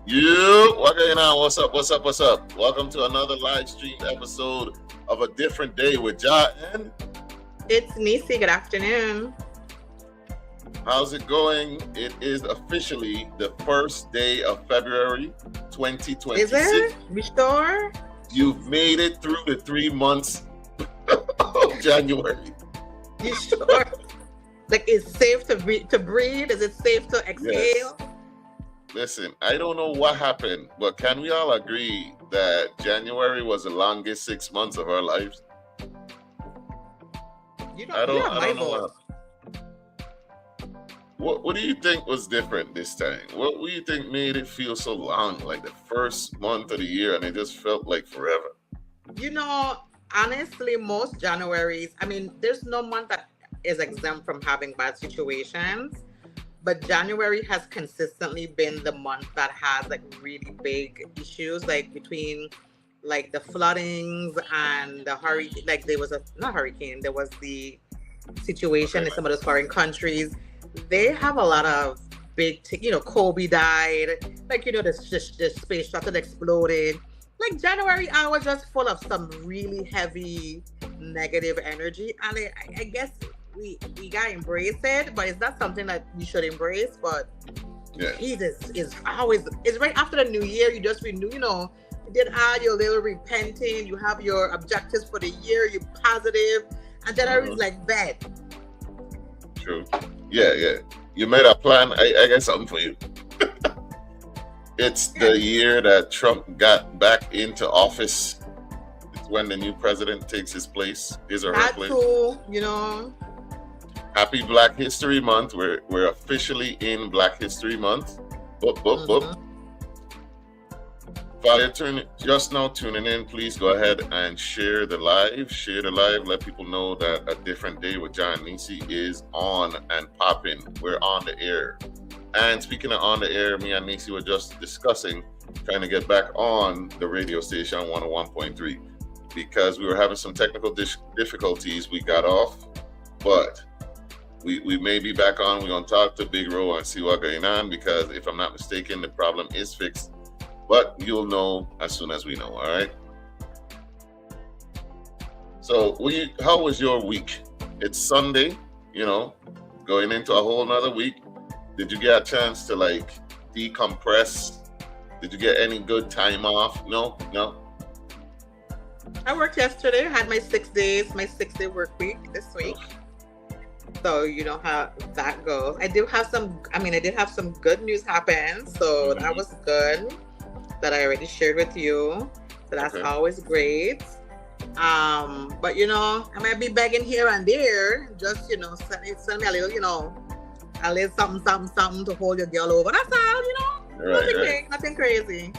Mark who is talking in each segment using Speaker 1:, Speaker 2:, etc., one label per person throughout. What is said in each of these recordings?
Speaker 1: What going on? What's up? What's up? What's up? Welcome to another live stream episode of A Different Day with Jah and
Speaker 2: It's Neci. Good afternoon.
Speaker 1: how's it going? It is officially the first day of February 2026.
Speaker 2: Is it? You sure?
Speaker 1: You've made it through the 3 months of January.
Speaker 2: You sure? Like, it's safe to breathe? Is it safe to exhale?
Speaker 1: Yes. Listen, I don't know what happened, but can we all agree that January was the longest 6 months of our lives? I don't know what do you think was different this time? What do you think made it feel so long, like the first month of the year, and it just felt like forever?
Speaker 2: Honestly, most Januaries, there's no month that is exempt from having bad situations. But January has consistently been the month that has like really big issues, like between like the floodings and the hurricane. Like there was there was the situation in some of those foreign countries. They have a lot of big, Kobe died. Like, the space shuttle exploded. Like January, I was just full of some really heavy negative energy. And I guess we gotta embrace it, but it's not something that we should embrace. But
Speaker 1: Yeah.
Speaker 2: Jesus is right after the new year. You just renew, you did all your little repenting, you have your objectives for the year, you're positive, and January is like bad.
Speaker 1: True. Yeah. You made a plan. I got something for you. It's the year that Trump got back into office. It's when the new president takes his place, his or her
Speaker 2: That
Speaker 1: place.
Speaker 2: too,
Speaker 1: Happy Black History Month. We're officially in Black History Month. Boop. If you're just now tuning in, please go ahead and share the live. Let people know that A Different Day with Jah Neci is on and popping. We're on the air. And speaking of on the air, me and Neci were just discussing trying to get back on the radio station 101.3 because we were having some technical difficulties. We got off, but we may be back on. We're going to talk to Big Ro and see what's going on because if I'm not mistaken, the problem is fixed. But you'll know as soon as we know, all right? So how was your week? It's Sunday, going into a whole nother week. Did you get a chance to like decompress? Did you get any good time off? No?
Speaker 2: I worked yesterday. I had my 6 days, my 6-day work week this week. So you know how that goes. I did have some good news happen. So that was good that I already shared with you. So that's always great. But I might be begging here and there. Just, send me a little, a little something to hold your girl over. That's all,
Speaker 1: Right.
Speaker 2: Nothing crazy.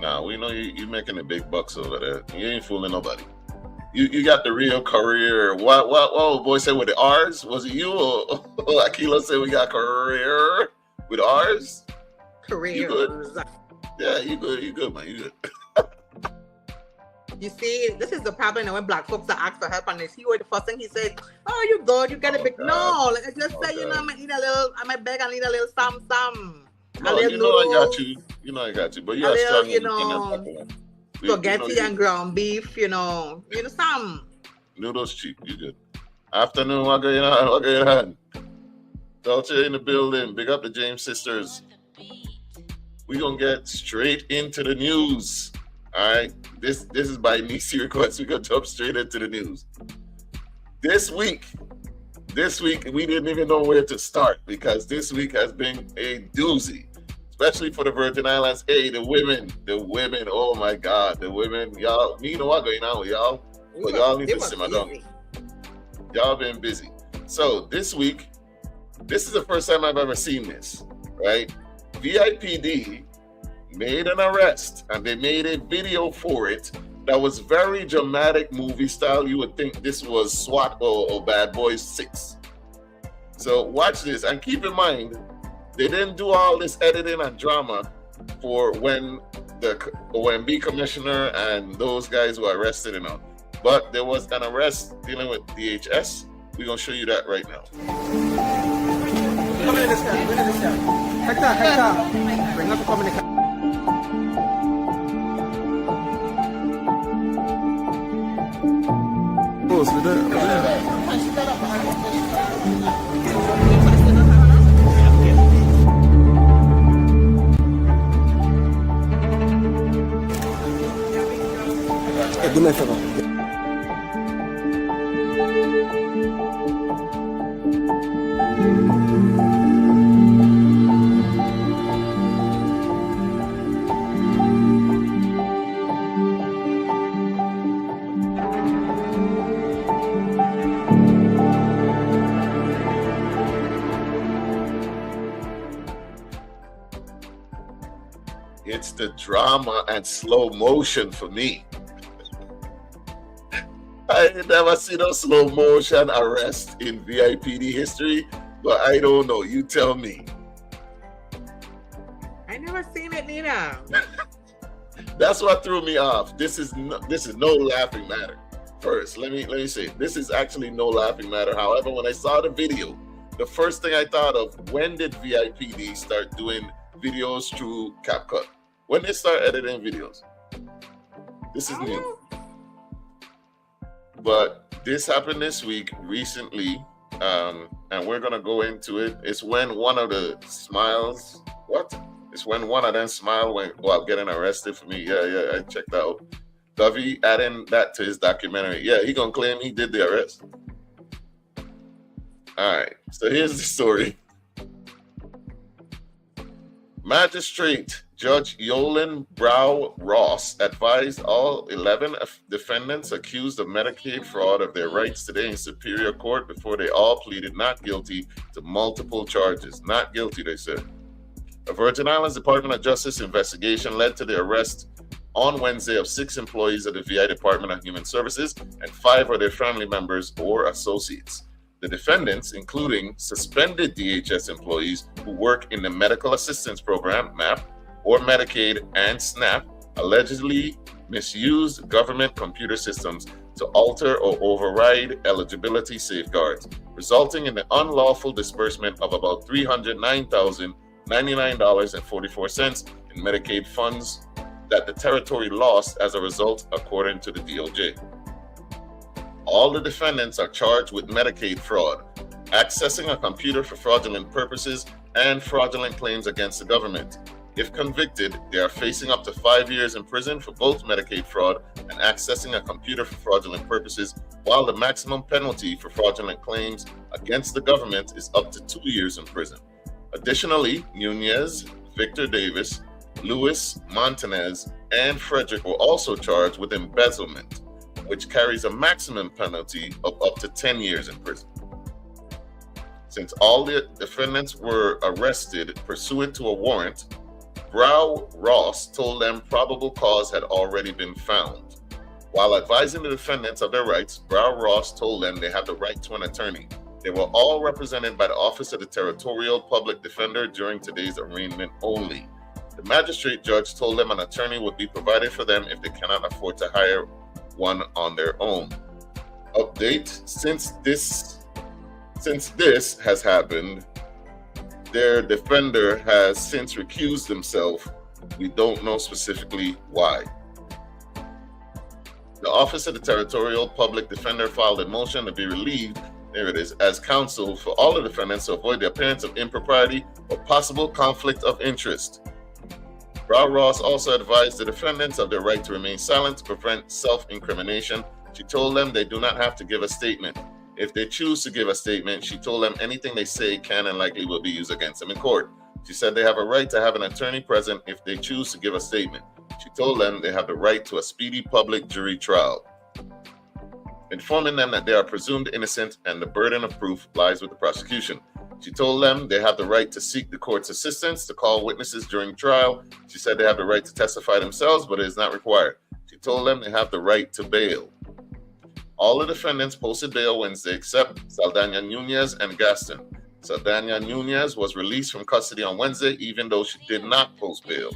Speaker 1: Nah, we know you're making the big bucks over there. You ain't fooling nobody. You got the real career. What boy said with the R's? Was it you or Akila said we got career with R's?
Speaker 2: Career.
Speaker 1: You good? Yeah, you good, man. You good.
Speaker 2: You see, this is the problem when black folks are asked for help and they see what the first thing he said, oh, you good, you get a big. No, like I just say, I might need a little, I might beg and need a little some.
Speaker 1: No, I got you. I got you. But you are strong.
Speaker 2: Spaghetti and ground beef, some.
Speaker 1: Noodles cheap, you good. Afternoon, what going on? Culture in the building. Big up the James sisters. We're gonna get straight into the news. Alright. This is by Neci request. We're gonna jump straight into the news. This week, we didn't even know where to start because this week has been a doozy. Especially for the Virgin Islands. Hey, the women, oh my God, the women, y'all, you know what's going on with y'all? But y'all need to simmer down. Y'all been busy. So this week, this is the first time I've ever seen this, right? VIPD made an arrest and they made a video for it that was very dramatic movie style. You would think this was SWAT or Bad Boys 6. So watch this and keep in mind, they didn't do all this editing and drama for when the OMB commissioner and those guys were arrested and all. But there was an arrest dealing with DHS. We're going to show you that right now.
Speaker 3: Come in this time. Hector. Bring up the communication. close with that. Do me a favor.
Speaker 1: It's the drama and slow motion for me. I ain't never seen a slow motion arrest in VIPD history, but I don't know. You tell me.
Speaker 2: I never seen it neither.
Speaker 1: That's what threw me off. This is no laughing matter. First, let me say this is actually no laughing matter. However, when I saw the video, the first thing I thought of, when did VIPD start doing videos through CapCut? When they start editing videos? This is new. But this happened this week recently, and we're gonna go into it. It's when one of the smiles, It's when one of them smile while getting arrested for me. Yeah, I checked out. Dovey adding that to his documentary. Yeah, he gonna claim he did the arrest. All right, so here's the story. Magistrate Judge Yolan Brow Ross advised all 11 defendants accused of Medicaid fraud of their rights today in Superior Court before they all pleaded not guilty to multiple charges. Not guilty, they said. A Virgin Islands Department of Justice investigation led to the arrest on Wednesday of 6 employees of the VI Department of Human Services and 5 of their family members or associates. The defendants, including suspended DHS employees who work in the Medical Assistance Program, MAP, or Medicaid and SNAP, allegedly misused government computer systems to alter or override eligibility safeguards, resulting in the unlawful disbursement of about $309,099.44 in Medicaid funds that the territory lost as a result, according to the DOJ. All the defendants are charged with Medicaid fraud, accessing a computer for fraudulent purposes, and fraudulent claims against the government. If convicted, they are facing up to 5 years in prison for both Medicaid fraud and accessing a computer for fraudulent purposes, while the maximum penalty for fraudulent claims against the government is up to 2 years in prison. Additionally, Nunez, Victor Davis, Luis Montanez, and Frederick were also charged with embezzlement, which carries a maximum penalty of up to 10 years in prison. Since all the defendants were arrested pursuant to a warrant, Brow Ross told them probable cause had already been found. While advising the defendants of their rights, Brow Ross told them they have the right to an attorney. They were all represented by the Office of the Territorial Public Defender during today's arraignment only. The magistrate judge told them an attorney would be provided for them if they cannot afford to hire one on their own. Update: since this has happened, their defender has since recused himself. We don't know specifically why. The Office of the Territorial Public Defender filed a motion to be relieved, there it is, as counsel for all the defendants to avoid the appearance of impropriety or possible conflict of interest. Brow Ross also advised the defendants of their right to remain silent to prevent self-incrimination. She told them they do not have to give a statement. If they choose to give a statement, she told them anything they say can and likely will be used against them in court. She said they have a right to have an attorney present if they choose to give a statement. She told them they have the right to a speedy public jury trial, informing them that they are presumed innocent and the burden of proof lies with the prosecution. She told them they have the right to seek the court's assistance to call witnesses during trial. She said they have the right to testify themselves, but it is not required. She told them they have the right to bail. All the defendants posted bail Wednesday except Saldana Nunez and Gaston. Saldana Nunez was released from custody on Wednesday, even though she did not post bail.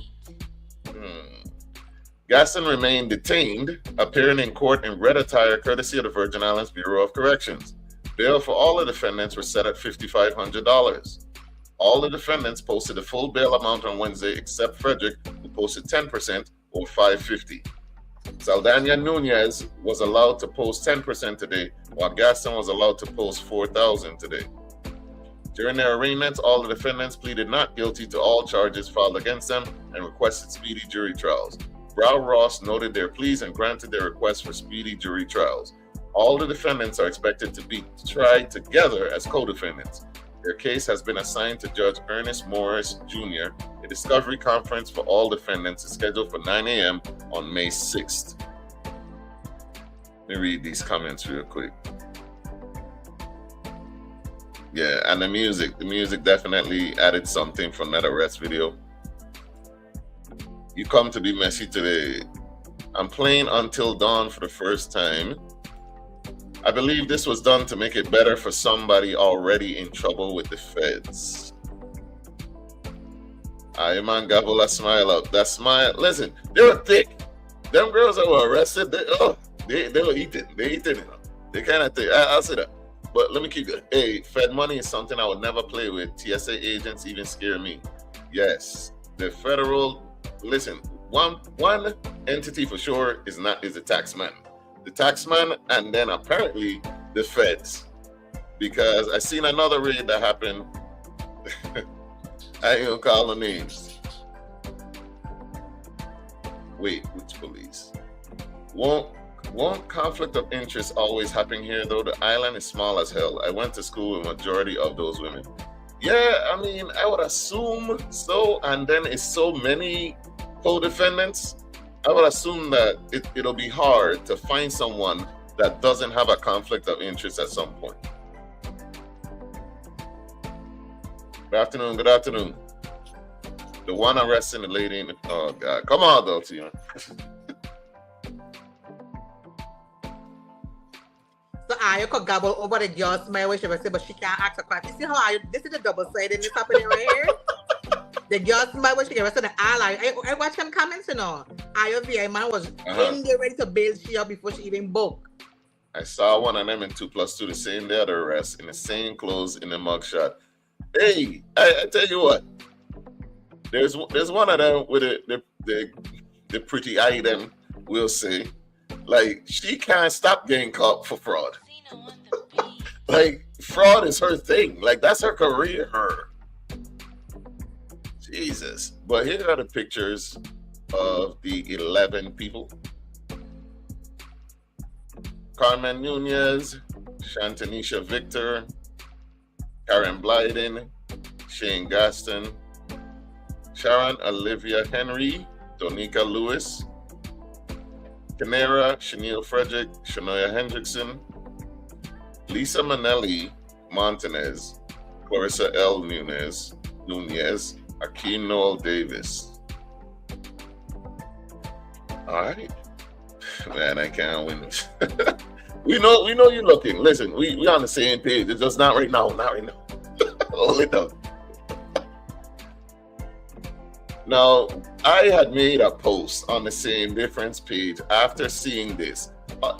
Speaker 1: Gaston remained detained, appearing in court in red attire courtesy of the Virgin Islands Bureau of Corrections. Bail for all the defendants was set at $5,500. All the defendants posted the full bail amount on Wednesday except Frederick, who posted 10% or $550. Saldana Nunez was allowed to post 10% today, while Gaston was allowed to post 4,000 today. During their arraignments, all the defendants pleaded not guilty to all charges filed against them and requested speedy jury trials. Brow Ross noted their pleas and granted their request for speedy jury trials. All the defendants are expected to be tried together as co-defendants. Their case has been assigned to Judge Ernest Morris Jr. A discovery conference for all defendants is scheduled for 9 a.m. on May 6th. Let me read these comments real quick. Yeah, and the music definitely added something from that arrest video. You come to be messy today. I'm playing Until Dawn for the first time. I believe this was done to make it better for somebody already in trouble with the feds. I man, gabble a smile out. That smile, listen, they were thick. Them girls that were arrested, they were eating. They eating, you know. They kind of thick. I'll say that. But let me keep it. Hey, Fed money is something I would never play with. TSA agents even scare me. Yes, the federal. Listen, one entity for sure is the taxman. The taxman, and then apparently the feds. Because I seen another raid that happened. I ain't gonna call the names. Wait, which police? Won't conflict of interest always happen here though? The island is small as hell. I went to school with a majority of those women. Yeah, I mean, I would assume so, and then it's so many co-defendants. I would assume that it'll be hard to find someone that doesn't have a conflict of interest at some point. Good afternoon. The one arresting the lady in the, oh God, come on though, Tia.
Speaker 2: So I could gobble over the girl smile when she was saying, but she can't ask a question. You see how this is the double-sided happening right here? The girl smile when she was saying, I watched them comments, you know. IOVI man was in there ready to bail she up before she even booked.
Speaker 1: I saw one of them in 2+2 the same day of the arrest in the same clothes in the mugshot. Hey, I tell you what. There's one of them with the pretty item, we'll say. Like, she can't stop getting caught for fraud. Like, fraud is her thing. Like, that's her career. Jesus. But here are the pictures of the 11 people. Carmen Nunez, Shantanisha Victor, Karen Blyden, Shane Gaston, Sharon Olivia Henry, Donika Lewis, Canera, Chanel Frederick, Shanoya Hendrickson, Lisa Manelli Montanez, Clarissa L. Nunez, Akeem Noel Davis. All right. Man, I can't win this. we know you're looking. Listen, we on the same page. It's just not right now. Hold it down. Now, I had made a post on the same difference page after seeing this.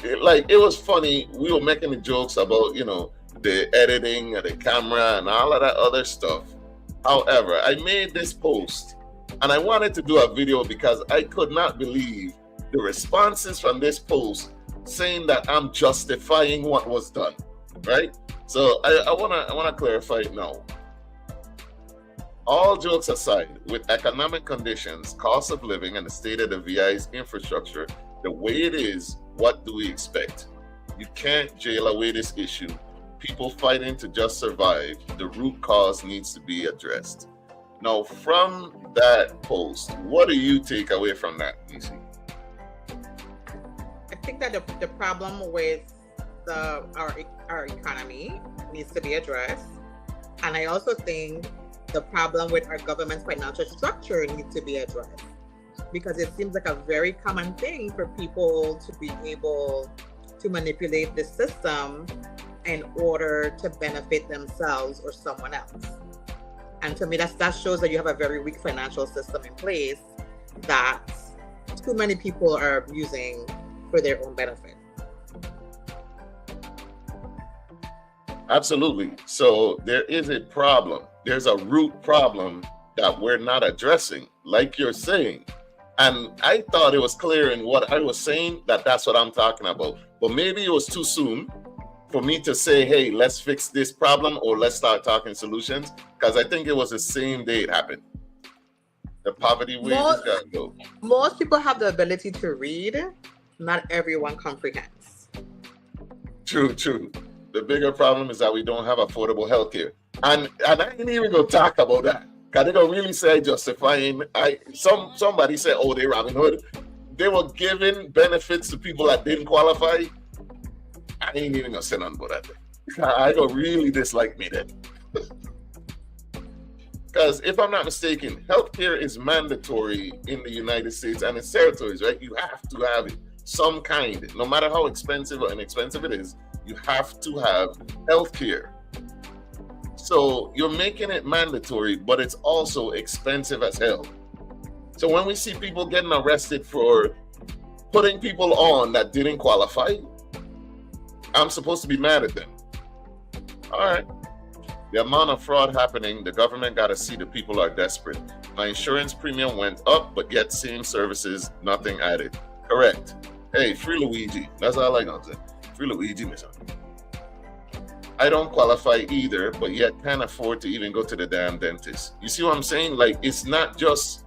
Speaker 1: It was funny. We were making the jokes about, the editing of the camera and all of that other stuff. However, I made this post and I wanted to do a video because I could not believe the responses from this post saying that I'm justifying what was done, right? So I wanna clarify it now. All jokes aside, with economic conditions, cost of living, and the state of the VI's infrastructure the way it is, what do we expect? You can't jail away this issue. People fighting to just survive. The root cause needs to be addressed. Now, from that post, what do you take away from that, Neci?
Speaker 2: I think that the problem with our economy needs to be addressed. And I also think the problem with our government's financial structure needs to be addressed, because it seems like a very common thing for people to be able to manipulate the system in order to benefit themselves or someone else. And to me, that shows that you have a very weak financial system in place that too many people are using for their own benefit.
Speaker 1: Absolutely. So there is a problem. There's a root problem that we're not addressing, like you're saying. And I thought it was clear in what I was saying that that's what I'm talking about. But maybe it was too soon for me to say, hey, let's fix this problem or let's start talking solutions. Because I think it was the same day it happened. The poverty wages got to go.
Speaker 2: Most people have the ability to read. Not everyone comprehends.
Speaker 1: True. The bigger problem is that we don't have affordable health care. And I ain't even going to talk about that. Because they don't really say justifying. Somebody said, oh, they Robin Hood. They were giving benefits to people that didn't qualify. I ain't even going to say nothing about that. I don't really dislike me then. Because if I'm not mistaken, healthcare is mandatory in the United States and its territories, right? You have to have it, some kind. No matter how expensive or inexpensive it is, you have to have healthcare. So you're making it mandatory, but it's also expensive as hell. So when we see people getting arrested for putting people on that didn't qualify, I'm supposed to be mad at them. All right. The amount of fraud happening, the government got to see the people are desperate. My insurance premium went up, but yet same services, nothing added. Correct. Hey, free Luigi. That's all I got to say. Free Luigi, my son. I don't qualify either, but yet can't afford to even go to the damn dentist. You see what I'm saying? Like, it's not just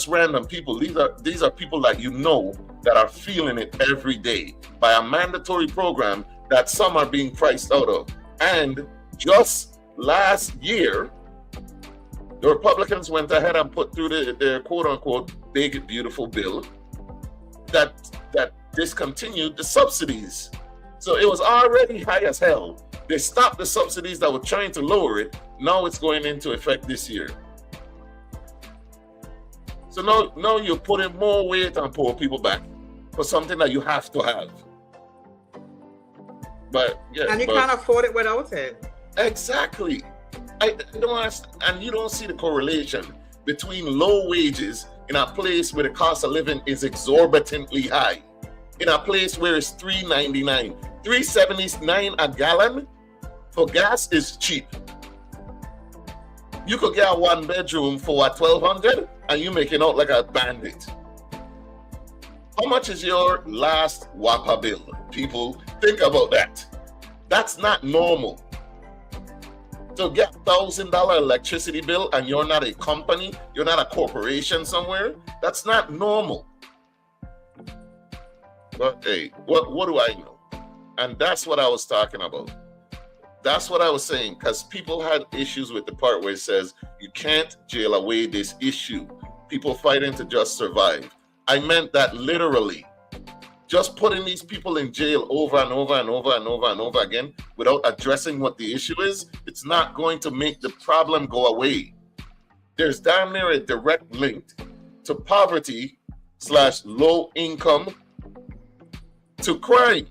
Speaker 1: random people. These are people that you know that are feeling it every day by a mandatory program that some are being priced out of. And just last year, the Republicans went ahead and put through their quote-unquote big, beautiful bill that discontinued the subsidies. So it was already high as hell. They stopped the subsidies that were trying to lower it. Now it's going into effect this year. So now you're putting more weight on poor people back for something that you have to have. But yeah,
Speaker 2: and you can't afford it without it.
Speaker 1: Exactly. I don't understand, and you don't see the correlation between low wages in a place where the cost of living is exorbitantly high, in a place where it's $3.99, $3.79 a gallon for gas is cheap. You could get a one bedroom for what, $1,200, and you making out like a bandit. How much is your last WAPA bill? People, think about that. That's not normal. To get $1,000 electricity bill and you're not a company, you're not a corporation somewhere, that's not normal. But hey, what do I know? And that's what I was talking about. That's what I was saying, because people had issues with the part where it says you can't jail away this issue. People fighting to just survive. I meant that literally. Just putting these people in jail over and over and over and over and over again without addressing what the issue is, it's not going to make the problem go away. There's damn near a direct link to poverty / low income to crime.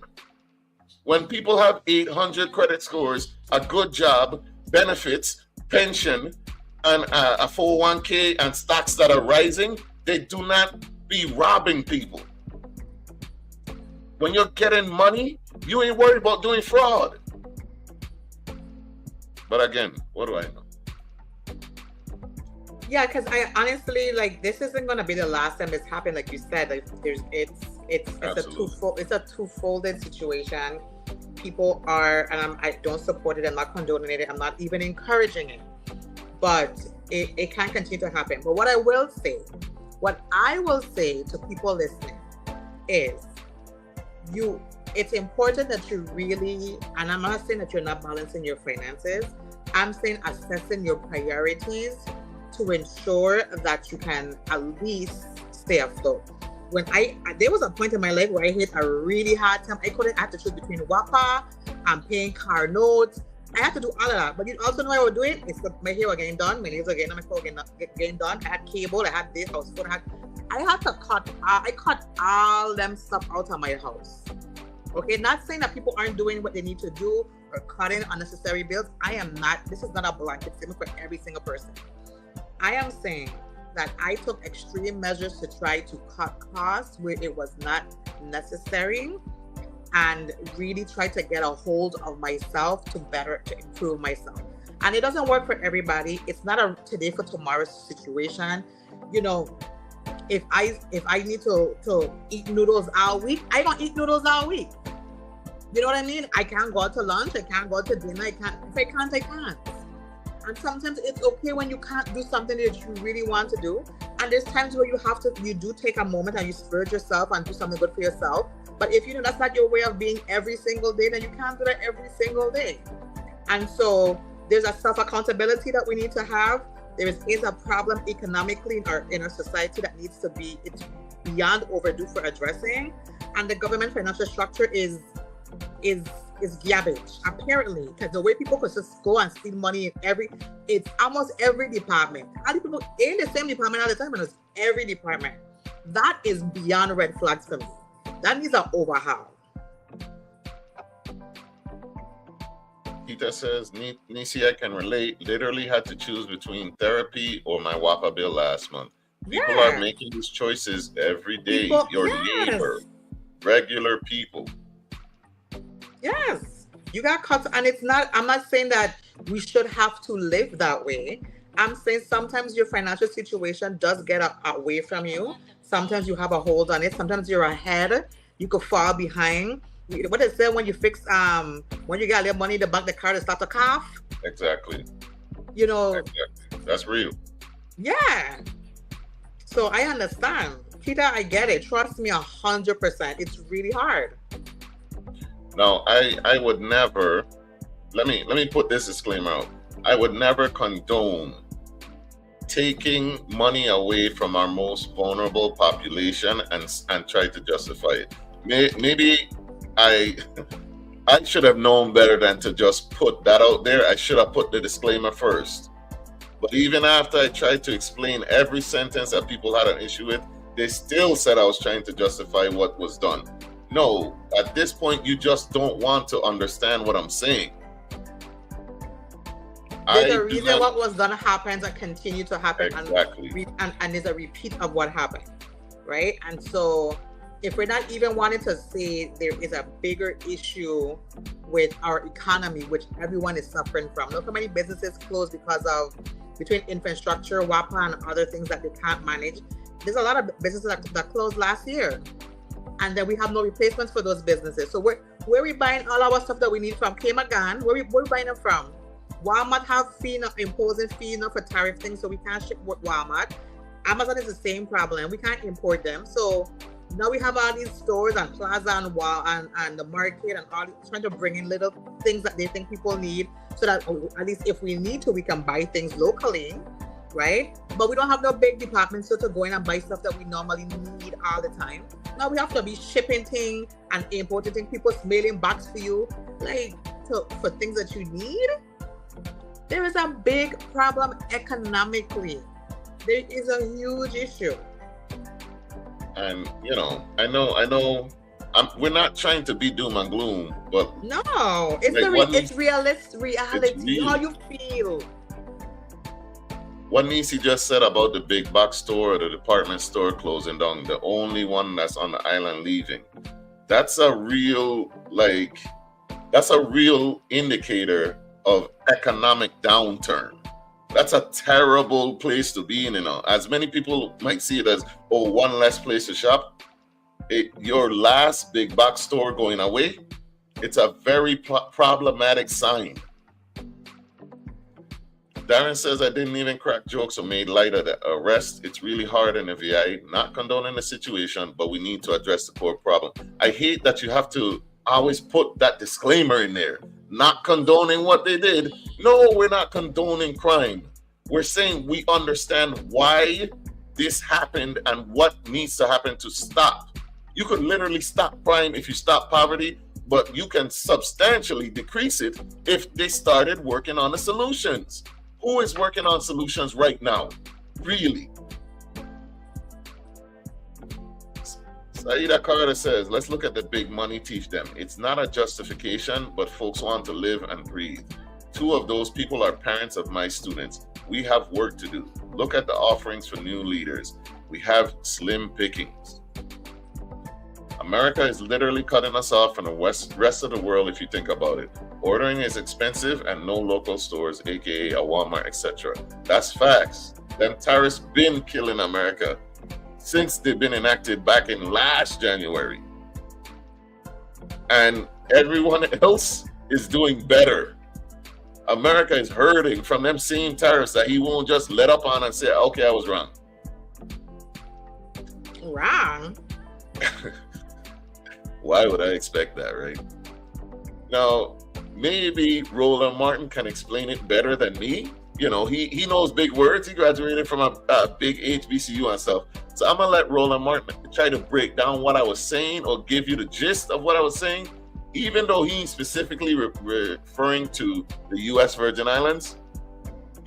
Speaker 1: When people have 800 credit scores, a good job, benefits, pension, and a 401k and stocks that are rising, they do not be robbing people. When you're getting money, you ain't worried about doing fraud. But again, what do I know?
Speaker 2: Yeah, because I honestly, like, this isn't gonna be the last time this happened. Like you said, like, it's a two-folded situation. People are, and I don't support it. I'm not condoning it. I'm not even encouraging it. But it can continue to happen. But what I will say to people listening is, it's important that you really, and I'm not saying that you're not balancing your finances, I'm saying assessing your priorities to ensure that you can at least stay afloat. When there was a point in my life where I hit a really hard time. I had to choose between WAPA and paying car notes. I had to do all of that. But you also know what I was doing? It's my hair was getting done, my nails were getting done, my phone getting done. I had cable, I had this, I had to cut all them stuff out of my house. Okay, not saying that people aren't doing what they need to do or cutting unnecessary bills. This is not a blanket statement for every single person. I am saying that I took extreme measures to try to cut costs where it was not necessary and really try to get a hold of myself to improve myself. And it doesn't work for everybody. It's not a today for tomorrow situation. You know, If I need to eat noodles all week, I don't eat noodles all week. You know what I mean? I can't go out to lunch. I can't go out to dinner. If I can't, I can't. And sometimes it's okay when you can't do something that you really want to do. And there's times where you do take a moment and you splurge yourself and do something good for yourself. But if you know that's not your way of being every single day, then you can't do that every single day. And so there's a self-accountability that we need to have. There is a problem economically in our society that needs to be, it's beyond overdue for addressing. And the government financial structure is garbage, apparently, because the way people could just go and steal money it's almost every department. How do people in the same department all the time? And it's every department. That is beyond red flags for me. That needs an overhaul.
Speaker 1: Peter says, Neci, I can relate. Literally had to choose between therapy or my WAPA bill last month. People are making these choices every day. Your neighbor, regular people.
Speaker 2: Yes, you got cut. And I'm not saying that we should have to live that way. I'm saying sometimes your financial situation does get away from you. Sometimes you have a hold on it. Sometimes you're ahead. You could fall behind. What they say when you when you got a little money in the bank, the car start to cough.
Speaker 1: Exactly.
Speaker 2: Exactly.
Speaker 1: That's real.
Speaker 2: Yeah. So I understand. Peter, I get it. Trust me 100%. It's really hard.
Speaker 1: Now, I would never, let me put this disclaimer out. I would never condone taking money away from our most vulnerable population and try to justify it. Maybe I should have known better than to just put that out there. I should have put the disclaimer first. But even after I tried to explain every sentence that people had an issue with, they still said I was trying to justify what was done. No, at this point, you just don't want to understand what I'm saying.
Speaker 2: There's a reason what was done happens and continue to happen.
Speaker 1: Exactly.
Speaker 2: And there's a repeat of what happened, right? And so if we're not even wanting to say there is a bigger issue with our economy, which everyone is suffering from. Look how many businesses closed between infrastructure, WAPA, and other things that they can't manage. There's a lot of businesses that closed last year. And then we have no replacements for those businesses. So where are we buying all our stuff that we need from? Kmagan, where we buying them from? Walmart have imposing fee for tariff things, so we can't ship with Walmart. Amazon is the same problem. We can't import them. So now we have all these stores and Plaza and the market and all trying to bring in little things that they think people need, so that at least if we need to, we can buy things locally, right? But we don't have no big department store to go in and buy stuff that we normally need all the time. Now we have to be shipping things and importing things, people mailing bags for you, for things that you need. There is a big problem economically. There is a huge issue.
Speaker 1: And I know. We're not trying to be doom and gloom, but
Speaker 2: no, it's reality. How you feel.
Speaker 1: What Neci just said about the big box store or the department store closing down, the only one that's on the island leaving, that's a real indicator of economic downturn. That's a terrible place to be in. As many people might see it as, one less place to shop. Your last big box store going away, it's a very problematic sign. Darren says, I didn't even crack jokes or made light of the arrest. It's really hard in the VI. Not condoning the situation, but we need to address the core problem. I hate that you have to always put that disclaimer in there. Not condoning what they did. No, we're not condoning crime. We're saying we understand why this happened and what needs to happen to stop. You could literally stop crime if you stop poverty, but you can substantially decrease it if they started working on the solutions. Who is working on solutions right now? Really? Saida Carter says, let's look at the big money, teach them. It's not a justification, but folks want to live and breathe. Two of those people are parents of my students. We have work to do. Look at the offerings for new leaders. We have slim pickings. America is literally cutting us off from the rest of the world if you think about it. Ordering is expensive and no local stores, aka a Walmart, etc. That's facts. Them tariffs been killing America since they've been enacted back in last January. And everyone else is doing better. America is hurting from them same tariffs that he won't just let up on and say, okay, I was wrong.
Speaker 2: Wrong?
Speaker 1: Why would I expect that, right? Now, maybe Roland Martin can explain it better than me. You know, he knows big words. He graduated from a big HBCU and stuff. So I'm going to let Roland Martin try to break down what I was saying or give you the gist of what I was saying, even though he's specifically referring to the U.S. Virgin Islands.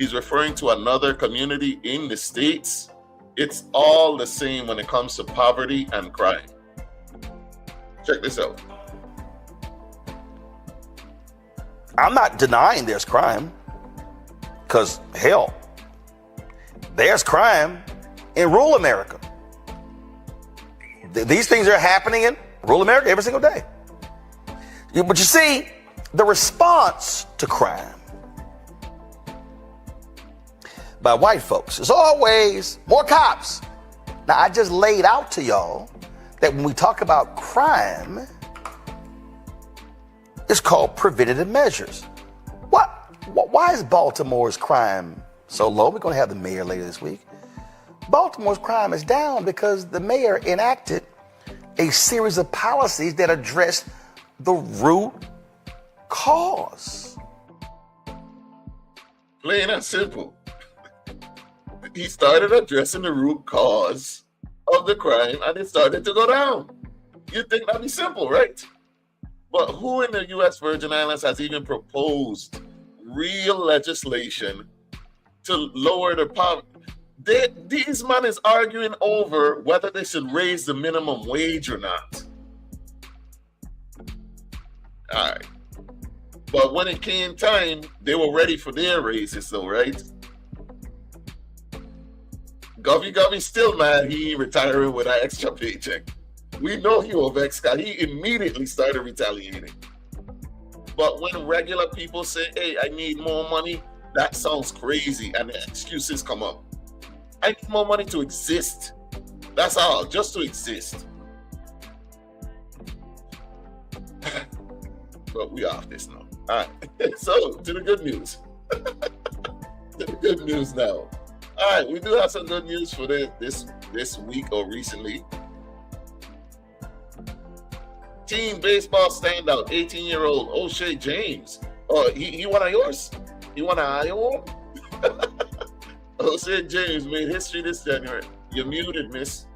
Speaker 1: He's referring to another community in the States. It's all the same when it comes to poverty and crime. Check this out.
Speaker 3: I'm not denying there's crime, because hell, there's crime in rural America. These things are happening in rural America every single day. But you see, the response to crime by white folks is always more cops. Now, I just laid out to y'all that when we talk about crime, it's called preventative measures. Why is Baltimore's crime so low? We're going to have the mayor later this week. Baltimore's crime is down because the mayor enacted a series of policies that address the root cause.
Speaker 1: Plain and simple. He started addressing the root cause of the crime and it started to go down. You'd think that'd be simple, right? But who in the U.S. Virgin Islands has even proposed real legislation to lower the poverty? These men is arguing over whether they should raise the minimum wage or not. All right. But when it came time, they were ready for their raises though, right? Govey still mad he retiring with an extra paycheck. We know he was vexed because he immediately started retaliating. But when regular people say, hey, I need more money, that sounds crazy and the excuses come up. I need more money to exist. That's all, just to exist. But we off this now. All right, so to the good news. To the good news now. All right, we do have some good news for this week or recently. Teen baseball standout, 18-year-old O'Shea James. Oh, he one of yours? He one of Iowa? O'Shea James made history this January. You're muted, miss.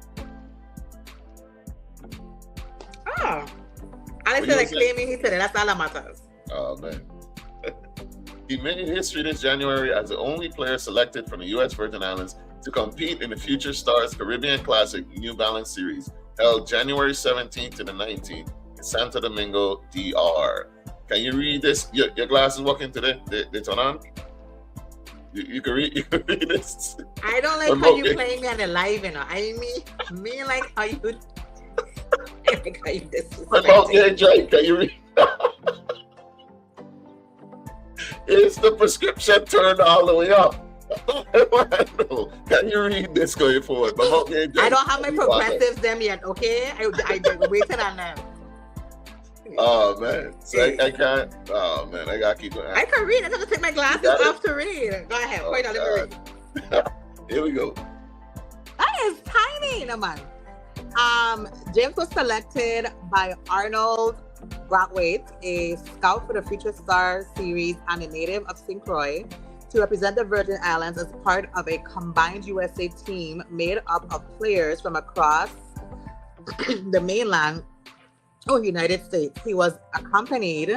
Speaker 2: Oh. I said like claiming he said it. That's all that matters.
Speaker 1: Oh, man. He made history this January as the only player selected from the U.S. Virgin Islands to compete in the Future Stars Caribbean Classic New Balance Series, held January 17th to the 19th in Santo Domingo, DR. Can you read this? Your glasses working today? They turn on? You can read this.
Speaker 2: I don't like how you playing me on the live, you know. I mean like how you like how you disrespect.
Speaker 1: Can you read? Is the prescription turned all the way up? Can you read this going forward?
Speaker 2: I don't have my progressives them yet, okay? I'm waiting on them.
Speaker 1: Oh, man. So I can't. Oh, man. I got to keep going.
Speaker 2: I can read. I have to take my glasses off to read. Go ahead. Wait, let me read.
Speaker 1: Here we go.
Speaker 2: That is tiny, no man. James was selected by Arnold Brathwaite, a scout for the Future Stars series and a native of St. Croix, to represent the Virgin Islands as part of a combined USA team made up of players from across the mainland United States. He was accompanied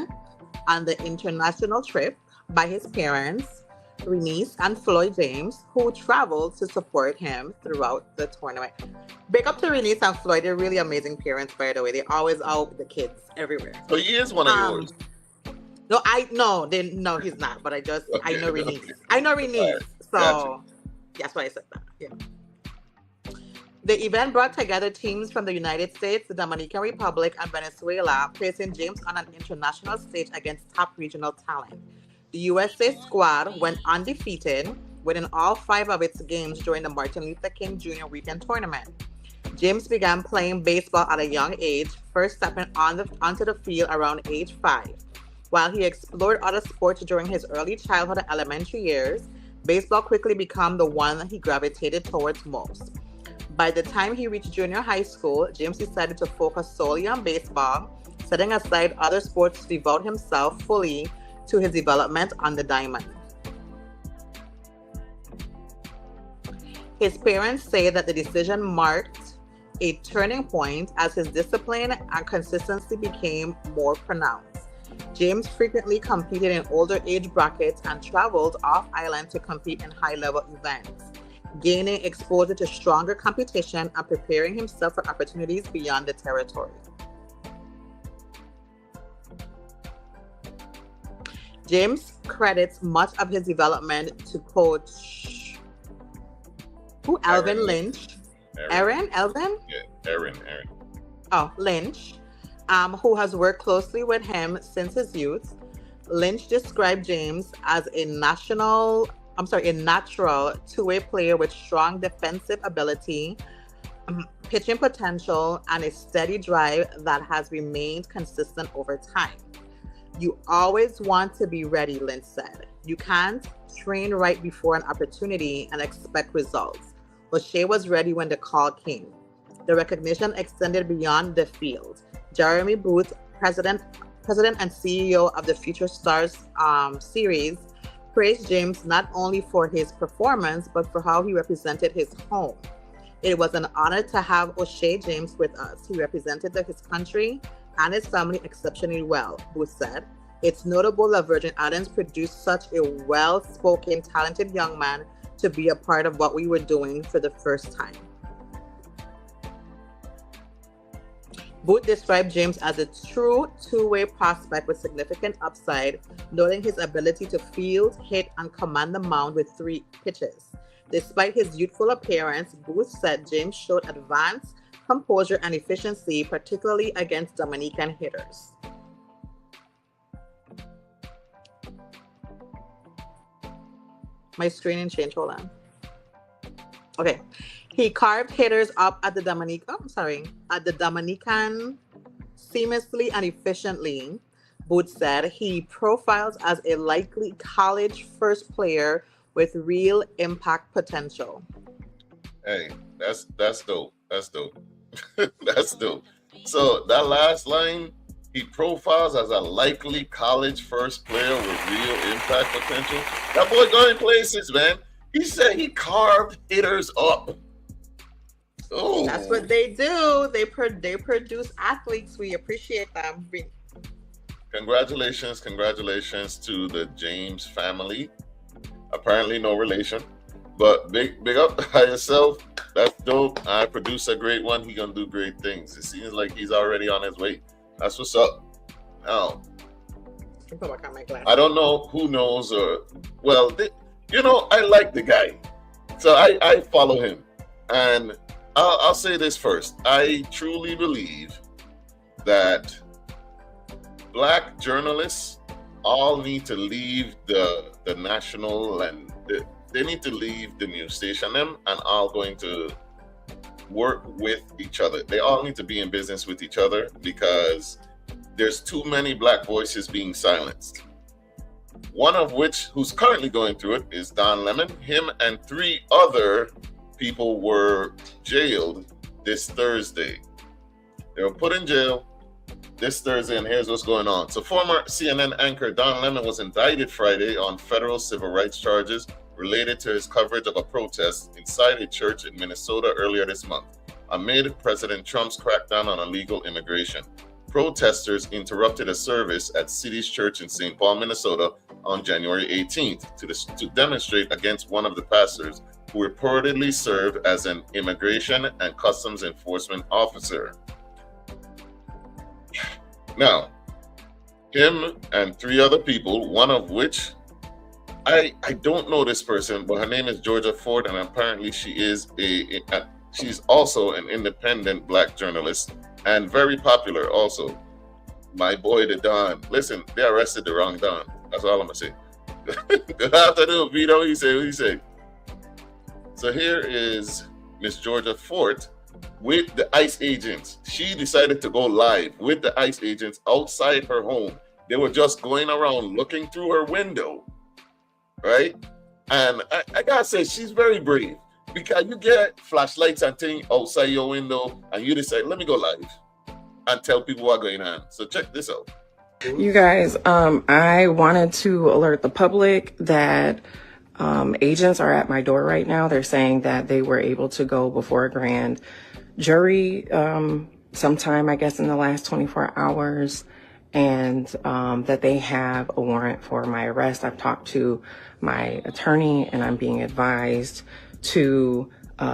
Speaker 2: on the international trip by his parents, Renice and Floyd James, who traveled to support him throughout the tournament. Big up to Renice and Floyd. They're really amazing parents, by the way. They always out with the kids everywhere.
Speaker 1: So he is one of yours.
Speaker 2: No, he's not. But I know Renice. Okay. I know Renice. Right. So gotcha. That's why I said that. Yeah. The event brought together teams from the United States, the Dominican Republic, and Venezuela, placing James on an international stage against top regional talent. The USA squad went undefeated, winning all 5 of its games during the Martin Luther King Jr. weekend tournament. James began playing baseball at a young age, first stepping onto the field around age 5. While he explored other sports during his early childhood and elementary years, baseball quickly became the one he gravitated towards most. By the time he reached junior high school, James decided to focus solely on baseball, setting aside other sports to devote himself fully to his development on the diamond. His parents say that the decision marked a turning point as his discipline and consistency became more pronounced. James frequently competed in older age brackets and traveled off island to compete in high-level events, gaining exposure to stronger competition and preparing himself for opportunities beyond the territory. James credits much of his development to coach Alvin Lynch. Aaron?
Speaker 1: Yeah, Aaron.
Speaker 2: Oh, Lynch, who has worked closely with him since his youth. Lynch described James as a natural two-way player with strong defensive ability, pitching potential, and a steady drive that has remained consistent over time. You always want to be ready, Lynch said. You can't train right before an opportunity and expect results. O'Shea was ready when the call came. The recognition extended beyond the field. Jeremy Booth, president and CEO of the Future Stars series, praised James not only for his performance, but for how he represented his home. It was an honor to have O'Shea James with us. He represented his country and his family exceptionally well, Booth said. It's notable that Virgin Islands produced such a well-spoken, talented young man to be a part of what we were doing for the first time. Booth described James as a true two-way prospect with significant upside, noting his ability to field, hit, and command the mound with 3 pitches. Despite his youthful appearance, Booth said James showed advanced composure and efficiency, particularly against Dominican hitters. My screening changed, hold on. Okay. He carved hitters up at the Dominican seamlessly and efficiently, Booth said. He profiles as a likely college first player with real impact potential.
Speaker 1: Hey, that's dope. That's dope. That's dope. So that last line, he profiles as a likely college first player with real impact potential. That boy going places, man. He said he carved hitters up. Oh,
Speaker 2: that's what they do. They produce athletes. We appreciate them.
Speaker 1: Congratulations to the James family. Apparently no relation, but big up by yourself. That's dope. I produce a great one. He gonna do great things. It seems like he's already on his way. That's what's up. Now, I don't know who knows I like the guy, so I follow him, and I'll say this first. I truly believe that Black journalists all need to leave the national, and they need to leave the news station and all going to work with each other. They all need to be in business with each other because there's too many Black voices being silenced. One of which, who's currently going through it, is Don Lemon. Him and 3 other people were jailed this Thursday. They were put in jail this Thursday, and here's what's going on. So former CNN anchor Don Lemon was indicted Friday on federal civil rights charges related to his coverage of a protest inside a church in Minnesota earlier this month, amid President Trump's crackdown on illegal immigration. Protesters interrupted a service at City's Church in St. Paul, Minnesota on January 18th to demonstrate against one of the pastors who reportedly served as an immigration and customs enforcement officer. Now, him and 3 other people, one of which I don't know this person, but her name is Georgia Ford, and apparently she is she's also an independent Black journalist and very popular also. My boy, the Don. Listen, they arrested the wrong Don. That's all I'm gonna say. Good afternoon, Vito. What you say? So here is Miss Georgia Fort with the ICE agents. She decided to go live with the ICE agents outside her home. They were just going around looking through her window, right? And I gotta say, she's very brave, because you get flashlights and things outside your window and you decide, let me go live and tell people what's going on. So check this out.
Speaker 4: You guys, I wanted to alert the public that agents are at my door right now. They're saying that they were able to go before a grand jury sometime, I guess, in the last 24 hours, and that they have a warrant for my arrest. I've talked to my attorney, and I'm being advised to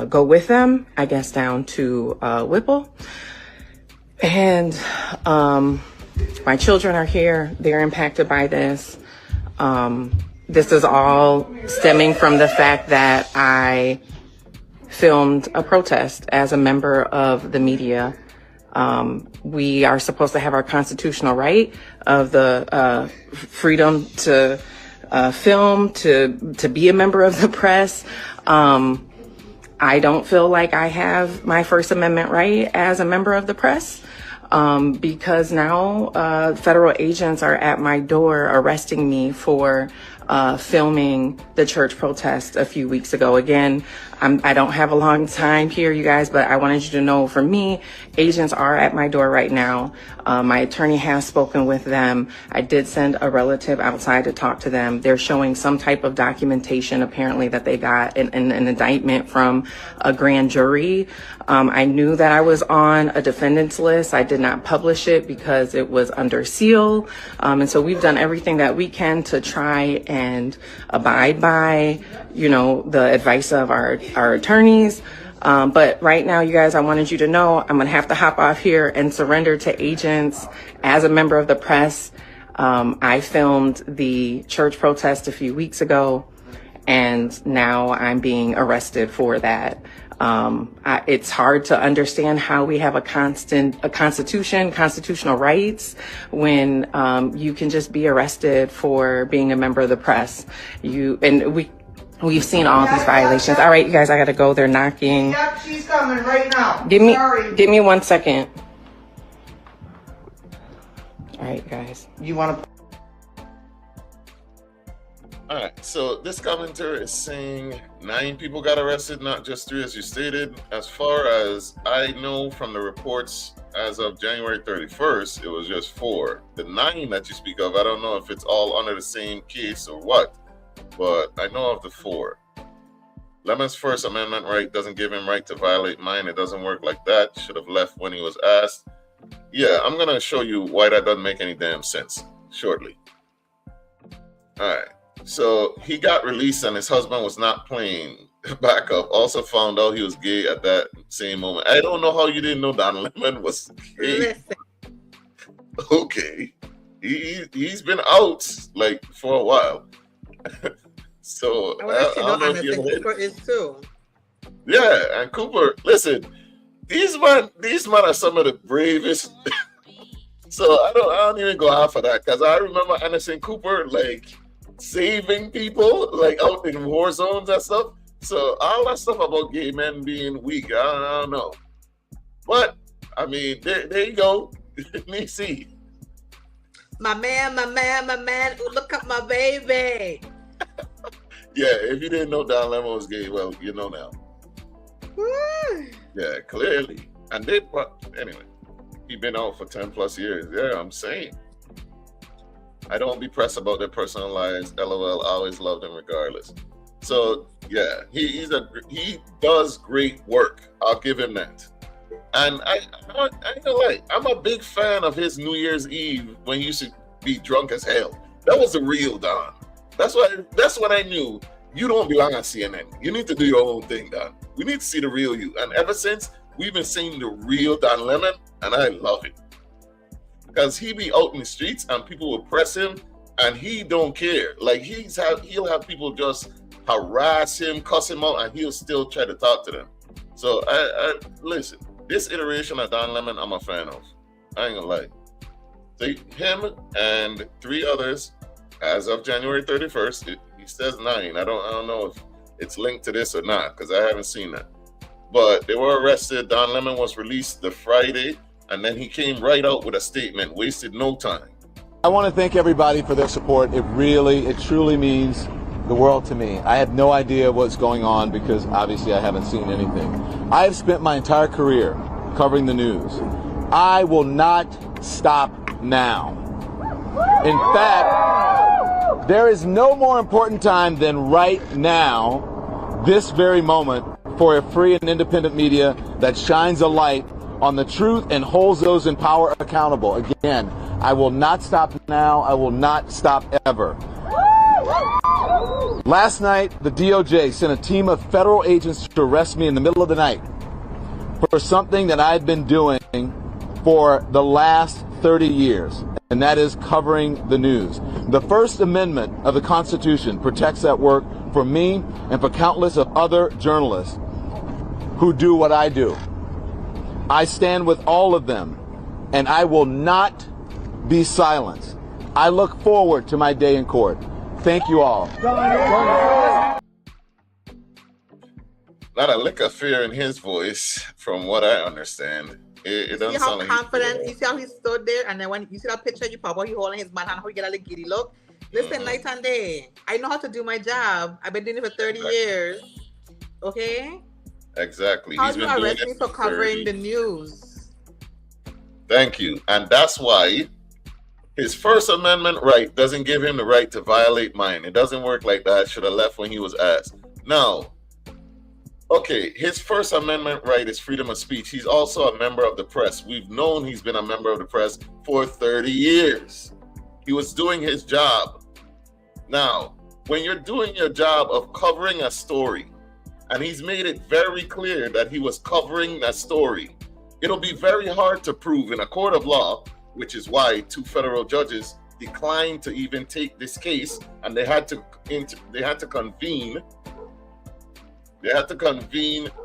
Speaker 4: go with them, I guess, down to Whipple. And my children are here. They're impacted by this. This is all stemming from the fact that I filmed a protest as a member of the media. We are supposed to have our constitutional right of the freedom to film, to be a member of the press. I don't feel like I have my First Amendment right as a member of the press, because now federal agents are at my door arresting me for filming the church protest a few weeks ago. Again, I don't have a long time here, you guys, but I wanted you to know, for me, agents are at my door right now. My attorney has spoken with them. I did send a relative outside to talk to them. They're showing some type of documentation, apparently, that they got an indictment from a grand jury. I knew that I was on a defendant's list. I did not publish it because it was under seal. And so we've done everything that we can to try and abide by, the advice of our attorneys. But right now, you guys, I wanted you to know I'm going to have to hop off here and surrender to agents as a member of the press. I filmed the church protest a few weeks ago, and now I'm being arrested for that. It's hard to understand how we have a constitution, constitutional rights, when you can just be arrested for being a member of the press. We've seen all these violations. All right, you guys, I gotta go. They're knocking.
Speaker 5: Yep, she's coming right now.
Speaker 4: Give me 1 second. All right, guys.
Speaker 5: You want to?
Speaker 1: All right, so this commenter is saying 9 people got arrested, not just 3 as you stated. As far as I know from the reports, as of January 31st, it was just 4. The 9 that you speak of, I don't know if it's all under the same case or what, but I know of the 4. Lemon's First Amendment right doesn't give him right to violate mine. It doesn't work like that. Should have left when he was asked. Yeah, I'm going to show you why that doesn't make any damn sense shortly. All right. So he got released and his husband was not playing backup. Also found out he was gay at that same moment. I don't know how you didn't know Don Lemon was gay.
Speaker 2: Listen.
Speaker 1: Okay. He's been out like for a while. So
Speaker 2: I want to know
Speaker 1: I don't know if you
Speaker 2: Anderson Cooper is too.
Speaker 1: Yeah, and Cooper, listen, these men are some of the bravest. So I don't even go out for that, because I remember Anderson Cooper like saving people like out in war zones and stuff. So all that stuff about gay men being weak, I don't know. But I mean, there you go. Neci.
Speaker 2: My man. Ooh, look at my baby.
Speaker 1: Yeah, if you didn't know Don Lemon was gay, well, you know now.
Speaker 2: Woo.
Speaker 1: Yeah, clearly. And anyway, he been out for 10 plus years. Yeah, I'm saying. I don't be pressed about their personal lives. LOL, I always love them regardless. So yeah, he does great work. I'll give him that. And I ain't gonna lie, I'm a big fan of his New Year's Eve when he used to be drunk as hell. That was the real Don. That's when I knew you don't belong on CNN. You need to do your own thing, Don. We need to see the real you. And ever since, we've been seeing the real Don Lemon, and I love it. Because he be out in the streets and people will press him and he don't care. Like he'll have people just harass him, cuss him out, and he'll still try to talk to them. So I listen, this iteration of Don Lemon, I'm a fan of. I ain't gonna lie. So him and 3 others, as of January 31st, he says 9. I don't know if it's linked to this or not, because I haven't seen that. but they were arrested. Don Lemon was released the Friday, and then he came right out with a statement, wasted no time.
Speaker 6: I want to thank everybody for their support. It truly means the world to me. I had no idea what's going on because obviously I haven't seen anything. I have spent my entire career covering the news. I will not stop now. In fact, there is no more important time than right now, this very moment, for a free and independent media that shines a light on the truth and holds those in power accountable. Again, I will not stop now. I will not stop ever. Last night, the DOJ sent a team of federal agents to arrest me in the middle of the night for something that I've been doing for the last 30 years, and that is covering the news. The First Amendment of the Constitution protects that work for me and for countless of other journalists who do what I do. I stand with all of them, and I will not be silenced. I look forward to my day in court. Thank you all.
Speaker 1: Not a lick of fear in his voice, from what I understand. It doesn't sound like
Speaker 2: confident. You see how he stood there, and then when you see that picture, you pop out, he holding his man hand, how he get a little giddy look. Listen, night and day, I know how to do my job. I've been doing it for 30 years. Okay.
Speaker 1: Exactly.
Speaker 2: How do you arrest me for covering the news?
Speaker 1: Thank you. And that's why his First Amendment right doesn't give him the right to violate mine. It doesn't work like that. Should have left when he was asked. Now, okay, his First Amendment right is freedom of speech. He's also a member of the press. We've known he's been a member of the press for 30 years. He was doing his job. Now, when you're doing your job of covering a story, and he's made it very clear that he was covering that story, it'll be very hard to prove in a court of law, which is why 2 federal judges declined to even take this case, and they had to convene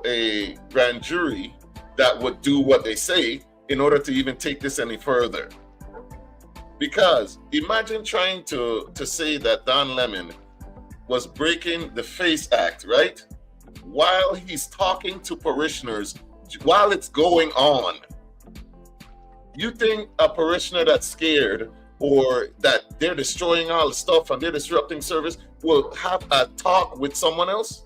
Speaker 1: a grand jury that would do what they say in order to even take this any further. Because imagine trying to say that Don Lemon was breaking the FACE Act, right? While he's talking to parishioners, while it's going on. You think a parishioner that's scared or that they're destroying all the stuff and they're disrupting service will have a talk with someone else?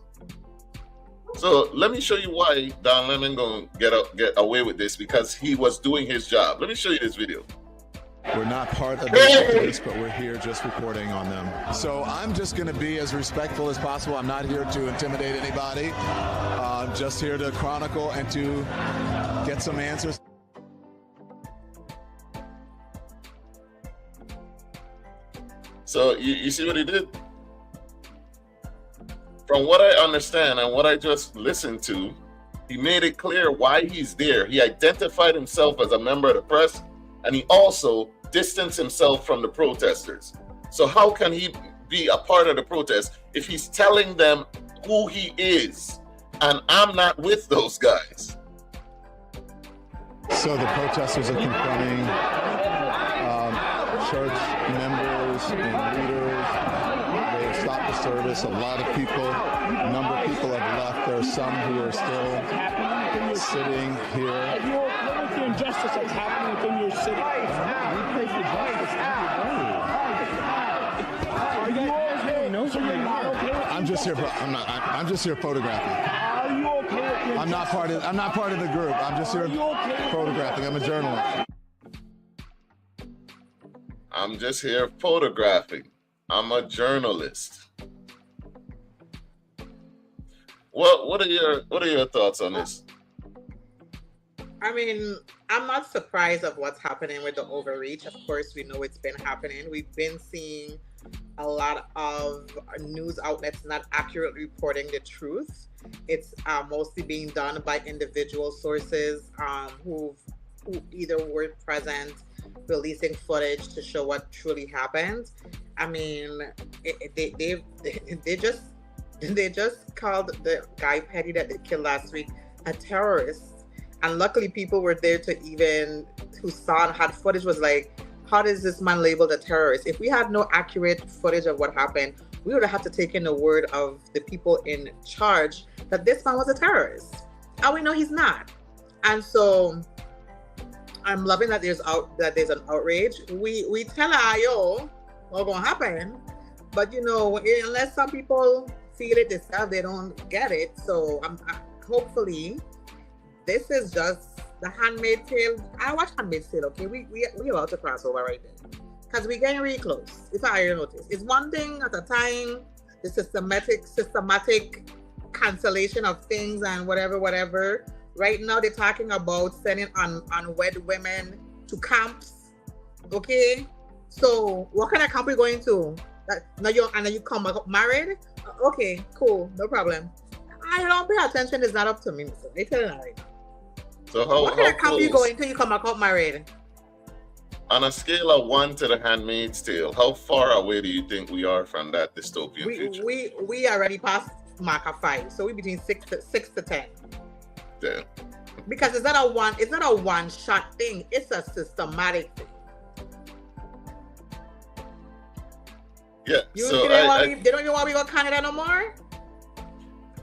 Speaker 1: So let me show you why Don Lemon gonna get away with this, because he was doing his job. Let me show you this video.
Speaker 6: We're not part of this, but we're here just reporting on them. So I'm just going to be as respectful as possible. I'm not here to intimidate anybody. I'm just here to chronicle and to get some answers.
Speaker 1: So you see what he did? From what I understand and what I just listened to, he made it clear why he's there. He identified himself as a member of the press, and he also distanced himself from the protesters. So how can he be a part of the protest if he's telling them who he is? And I'm not with those guys.
Speaker 6: So the protesters are confronting church members and leaders. They have stopped the service. A lot of people, a number of people have left. There are some who are still sitting here.
Speaker 7: Are you okay with the injustice that's happening within your city? We pray for justice. Are you okay? No, so you're not okay?
Speaker 6: I'm just here. I'm just here photographing.
Speaker 7: Are you okay with
Speaker 6: I'm not part of the group. I'm just here photographing. I'm a journalist.
Speaker 1: I'm just here photographing. I'm a journalist. What are your thoughts on this?
Speaker 2: I mean, I'm not surprised of what's happening with the overreach. Of course, we know it's been happening. We've been seeing a lot of news outlets not accurately reporting the truth. It's mostly being done by individual sources who either were present, releasing footage to show what truly happened. I mean, they just called the guy Petty that they killed last week a terrorist. And luckily people were there who saw and had footage was like, how is this man labeled a terrorist? If we had no accurate footage of what happened, we would have to take in the word of the people in charge that this man was a terrorist. And we know he's not. And so I'm loving that there's an outrage. We tell her, yo, what's gonna happen? But you know, unless some people feel it themselves, they don't get it. So hopefully this is just the Handmaid's Tale. I watch Handmaid's Tale, okay? We about to cross over right there. Because we're getting really close. If I notice. It's one thing at a time, the systematic cancellation of things and whatever. Right now they're talking about sending unwed women to camps. Okay? So what kind of camp are you going to? Now you come back married? Okay, cool, no problem. I don't pay attention, it's not up to me, Mr. I tell you that right now.
Speaker 1: So what
Speaker 2: kind of camp you going to you come back married?
Speaker 1: On a scale of 1 to the Handmaid's Tale, how far away do you think we are from that dystopian future?
Speaker 2: We already passed mark of 5, so we're between 6 to 10.
Speaker 1: Damn.
Speaker 2: Because it's not a one shot thing, it's a systematic thing.
Speaker 1: Yeah.
Speaker 2: They don't even want to go to Canada no more?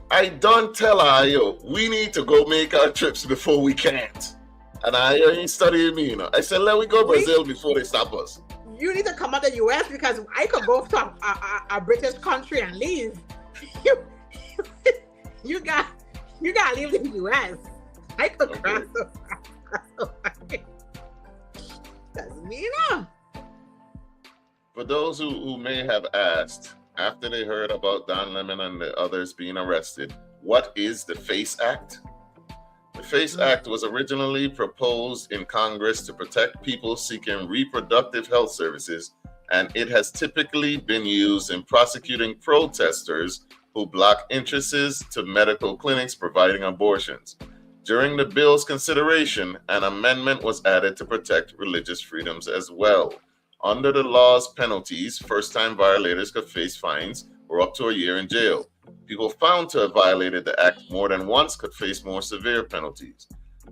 Speaker 1: I don't tell her, yo, we need to go make our trips before we can't. And I ain't studying me, you know. I said, let we go Brazil before they stop us.
Speaker 2: You need to come out the US because I could go to a British country and leave. You got to leave the US. I could cross over. That's me, no.
Speaker 1: For those who may have asked, after they heard about Don Lemon and the others being arrested, what is the FACE Act? The FACE Act was originally proposed in Congress to protect people seeking reproductive health services, and it has typically been used in prosecuting protesters who block entrances to medical clinics providing abortions. During the bill's consideration, an amendment was added to protect religious freedoms as well. Under the law's penalties, first-time violators could face fines or up to a year in jail. People found to have violated the act more than once could face more severe penalties.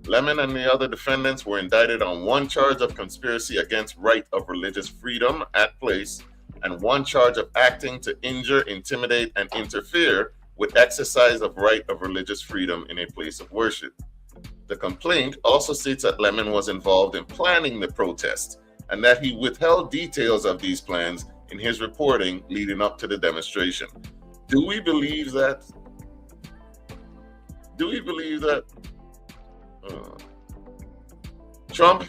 Speaker 1: Lemon and the other defendants were indicted on 1 charge of conspiracy against right of religious freedom at place and 1 charge of acting to injure, intimidate, and interfere with exercise of right of religious freedom in a place of worship. The complaint also states that Lemon was involved in planning the protest and that he withheld details of these plans in his reporting leading up to the demonstration. Do we believe that? Trump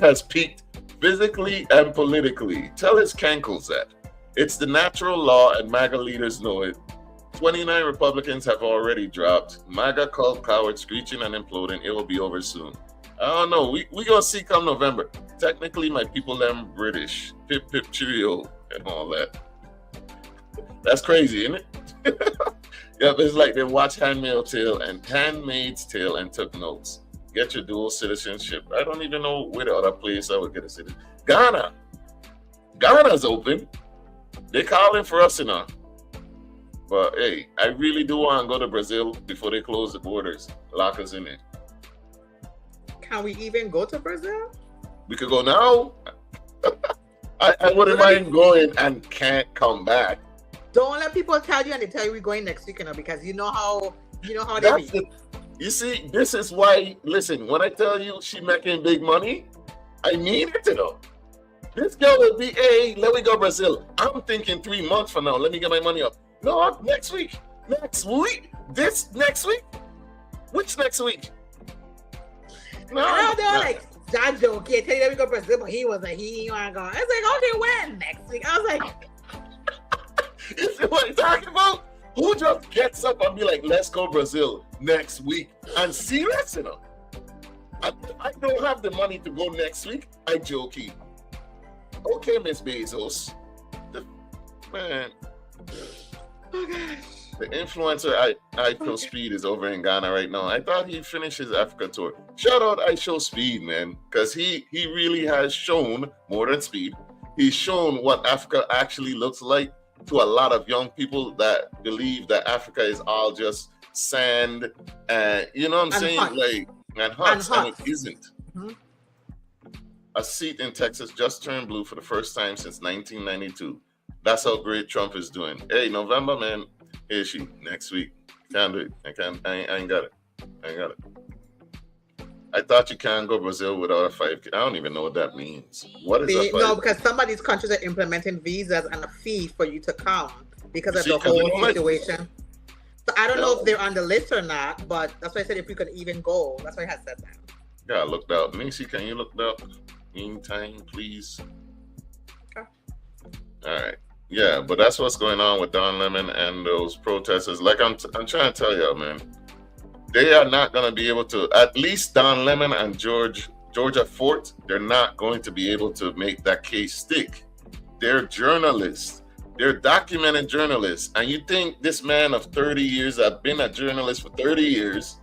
Speaker 1: has peaked physically and politically? Tell his cankles that. It's the natural law and MAGA leaders know it. 29 Republicans have already dropped. MAGA called cowards screeching and imploding. It will be over soon. I don't know. We gonna see come November. Technically, my people them British. Pip pip cheerio and all that. That's crazy, isn't it? Yep, it's like they watch Handmaid's Tale and took notes. Get your dual citizenship. I don't even know where the other place I would get a citizen. Ghana's open. They calling for us, you know. But hey, I really do want to go to Brazil before they close the borders. Lock us in it.
Speaker 2: Can we even go to Brazil?
Speaker 1: We could go now. I wouldn't mind going and can't come back.
Speaker 2: Don't let people tell you and they tell you we're going next week, you know, because you know how they be.
Speaker 1: You see, this is why, listen, when I tell you she making big money, I mean it, you know. This girl will be, hey, let me go Brazil. I'm thinking 3 months from now, let me get my money up. No, next week. Next week? This next week? Which next week? No,
Speaker 2: they're like, John Joe can't tell you let me go Brazil, but he was like, he ain't want to go. I was like, okay, when? Next week. I was like,
Speaker 1: you see what I'm talking about? Who just gets up and be like, let's go Brazil next week? And serious, you know? I don't have the money to go next week. I joking. Okay, Miss Bezos. Man.
Speaker 2: oh gosh.
Speaker 1: The influencer I Show Speed is over in Ghana right now. I thought he'd finish his Africa tour. Shout out I Show Speed, man. Because he really has shown, more than speed, he's shown what Africa actually looks like to a lot of young people that believe that Africa is all just sand and you know what I'm saying?
Speaker 2: Huts.
Speaker 1: Like and huts, and it isn't.
Speaker 2: Mm-hmm.
Speaker 1: A seat in Texas just turned blue for the first time since 1992. That's how great Trump is doing. Hey, November, man. Here she next week. Can't do it. I ain't got it. I ain't got it. I thought you can't go Brazil without a 5K. I don't even know what that means. What is a 5K?
Speaker 2: No, because some of these countries are implementing visas and a fee for you to come because of
Speaker 1: See,
Speaker 2: the
Speaker 1: 'cause
Speaker 2: whole
Speaker 1: they don't
Speaker 2: situation. So I don't know
Speaker 1: No.
Speaker 2: if they're on the list or not, but that's why I said if we could even go. That's why I had said that.
Speaker 1: Yeah, I looked out. Neci, can you look up? Meantime, please.
Speaker 2: Okay.
Speaker 1: All right. Yeah, but that's what's going on with Don Lemon and those protesters. Like I'm trying to tell y'all, man, they are not going to be able to. At least Don Lemon and Georgia Fort, they're not going to be able to make that case stick. They're journalists. They're documented journalists. And you think this man of 30 years, I've been a journalist for 30 years,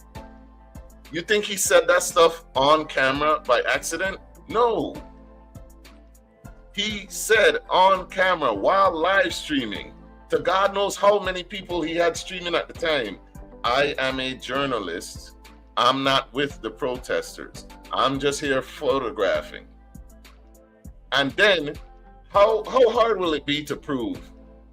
Speaker 1: you think he said that stuff on camera by accident? No. He said on camera while live streaming to God knows how many people he had streaming at the time, I am a journalist. I'm not with the protesters. I'm just here photographing. And then how hard will it be to prove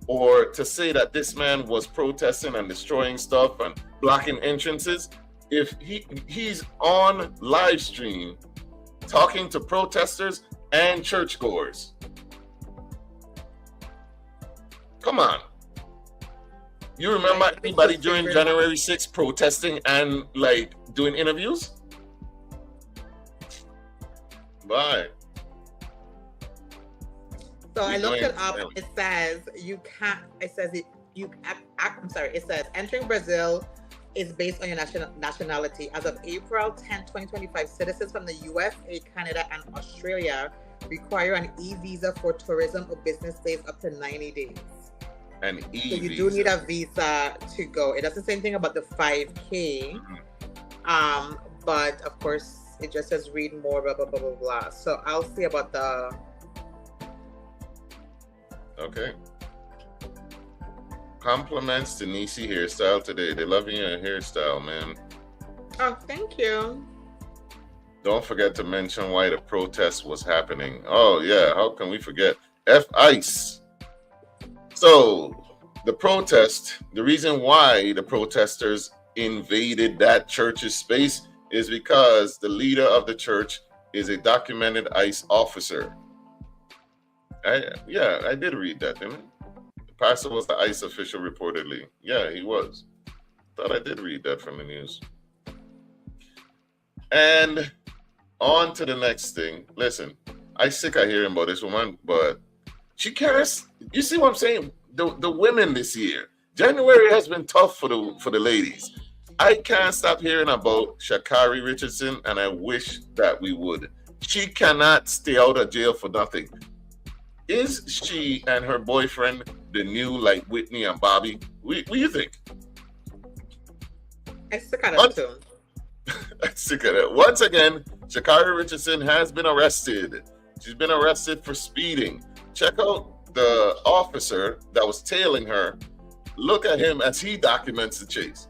Speaker 1: or to say that this man was protesting and destroying stuff and blocking entrances if he's on live stream talking to protesters and churchgoers? Come on. You remember anybody during January 6th protesting and like doing interviews? Bye.
Speaker 2: So I looked it up. It says you can't. It says it. I'm sorry. It says entering Brazil is based on your nationality. As of April 10, 2025, citizens from the USA, Canada, and Australia require an e-visa for tourism or business stays up to 90 days.
Speaker 1: An e-visa.
Speaker 2: So you do need a visa to go. It doesn't say anything about the 5K. But of course, it just says read more, blah, blah, blah, blah, blah. So I'll see about the...
Speaker 1: Okay. Compliments to Neci hairstyle today. They loving your hairstyle, man.
Speaker 2: Oh, thank you.
Speaker 1: Don't forget to mention why the protest was happening. Oh, yeah. How can we forget? F-ICE. So, the protest, the reason why the protesters invaded that church's space is because the leader of the church is a documented ICE officer. I did read that, didn't I? The pastor was the ICE official reportedly. Yeah, he was. Thought I did read that from the news. And on to the next thing. Listen, I'm sick of hearing about this woman, but she cares. You see what I'm saying? The women this year. January has been tough for the ladies. I can't stop hearing about Sha'Carri Richardson, and I wish that we would. She cannot stay out of jail for nothing. Is she and her boyfriend the new like Whitney and Bobby? What do you think?
Speaker 2: I still got it too.
Speaker 1: I'm sick of that. Once again, Sha'Carri Richardson has been arrested. She's been arrested for speeding. Check out the officer that was tailing her. Look at him as he documents the chase.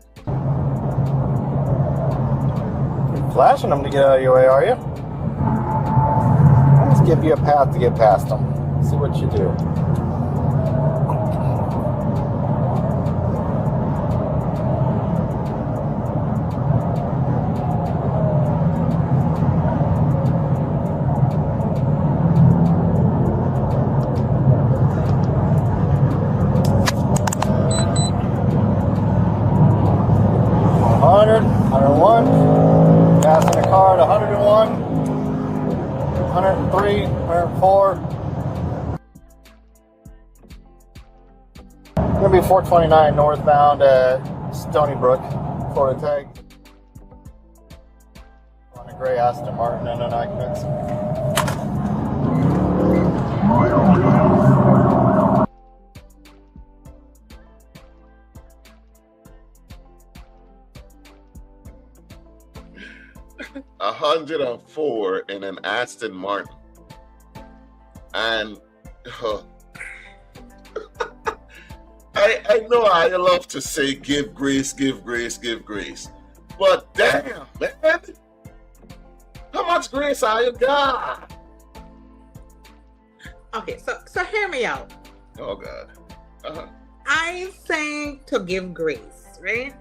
Speaker 8: You're flashing them to get out of your way, are you? Let's give you a path to get past them. See what you do. Passing the car at 101, 103, 104. Gonna be 429 northbound at Stony Brook, Florida tag. On a gray Aston Martin and an occupants.
Speaker 1: A 104 in an Aston Martin, and I know I love to say give grace, give grace, give grace, but damn, man, how much grace I got?
Speaker 2: Okay, so hear me out.
Speaker 1: Oh God.
Speaker 2: I'm saying to give grace, right?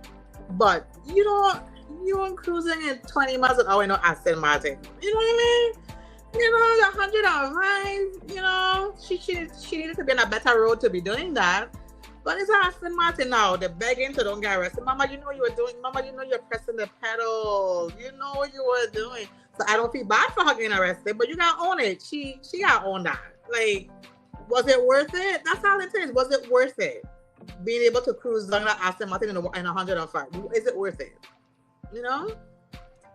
Speaker 2: But you don't cruising at 20 miles an hour in Aston Martin. You know what I mean? You know, the 105, you know, she needed to be on a better road to be doing that. But it's Aston Martin now. They're begging to don't get arrested. Mama, you know what you were doing. Mama, you know you're pressing the pedal. You know what you were doing. So I don't feel bad for her getting arrested, but you gotta own it. She gotta own that. Like, was it worth it? That's all it is. Was it worth it? Being able to cruise down that Aston Martin in 105. Is it worth it? You know?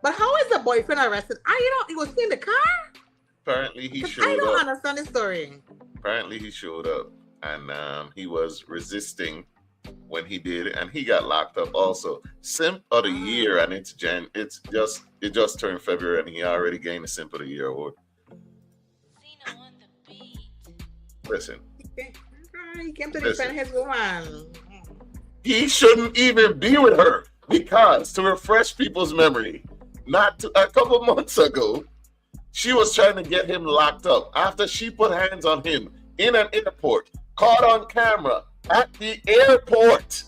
Speaker 2: But how is the boyfriend arrested? He was in the car?
Speaker 1: Apparently he showed up.
Speaker 2: I don't understand the story.
Speaker 1: Apparently he showed up and he was resisting when he did it, and he got locked up also. Simp of the year, and it just turned February and he already gained the Simp of the Year award. Listen.
Speaker 2: He came to defend his woman.
Speaker 1: He shouldn't even be with her because, to refresh people's memory, a couple months ago, she was trying to get him locked up after she put hands on him in an airport, caught on camera at the airport.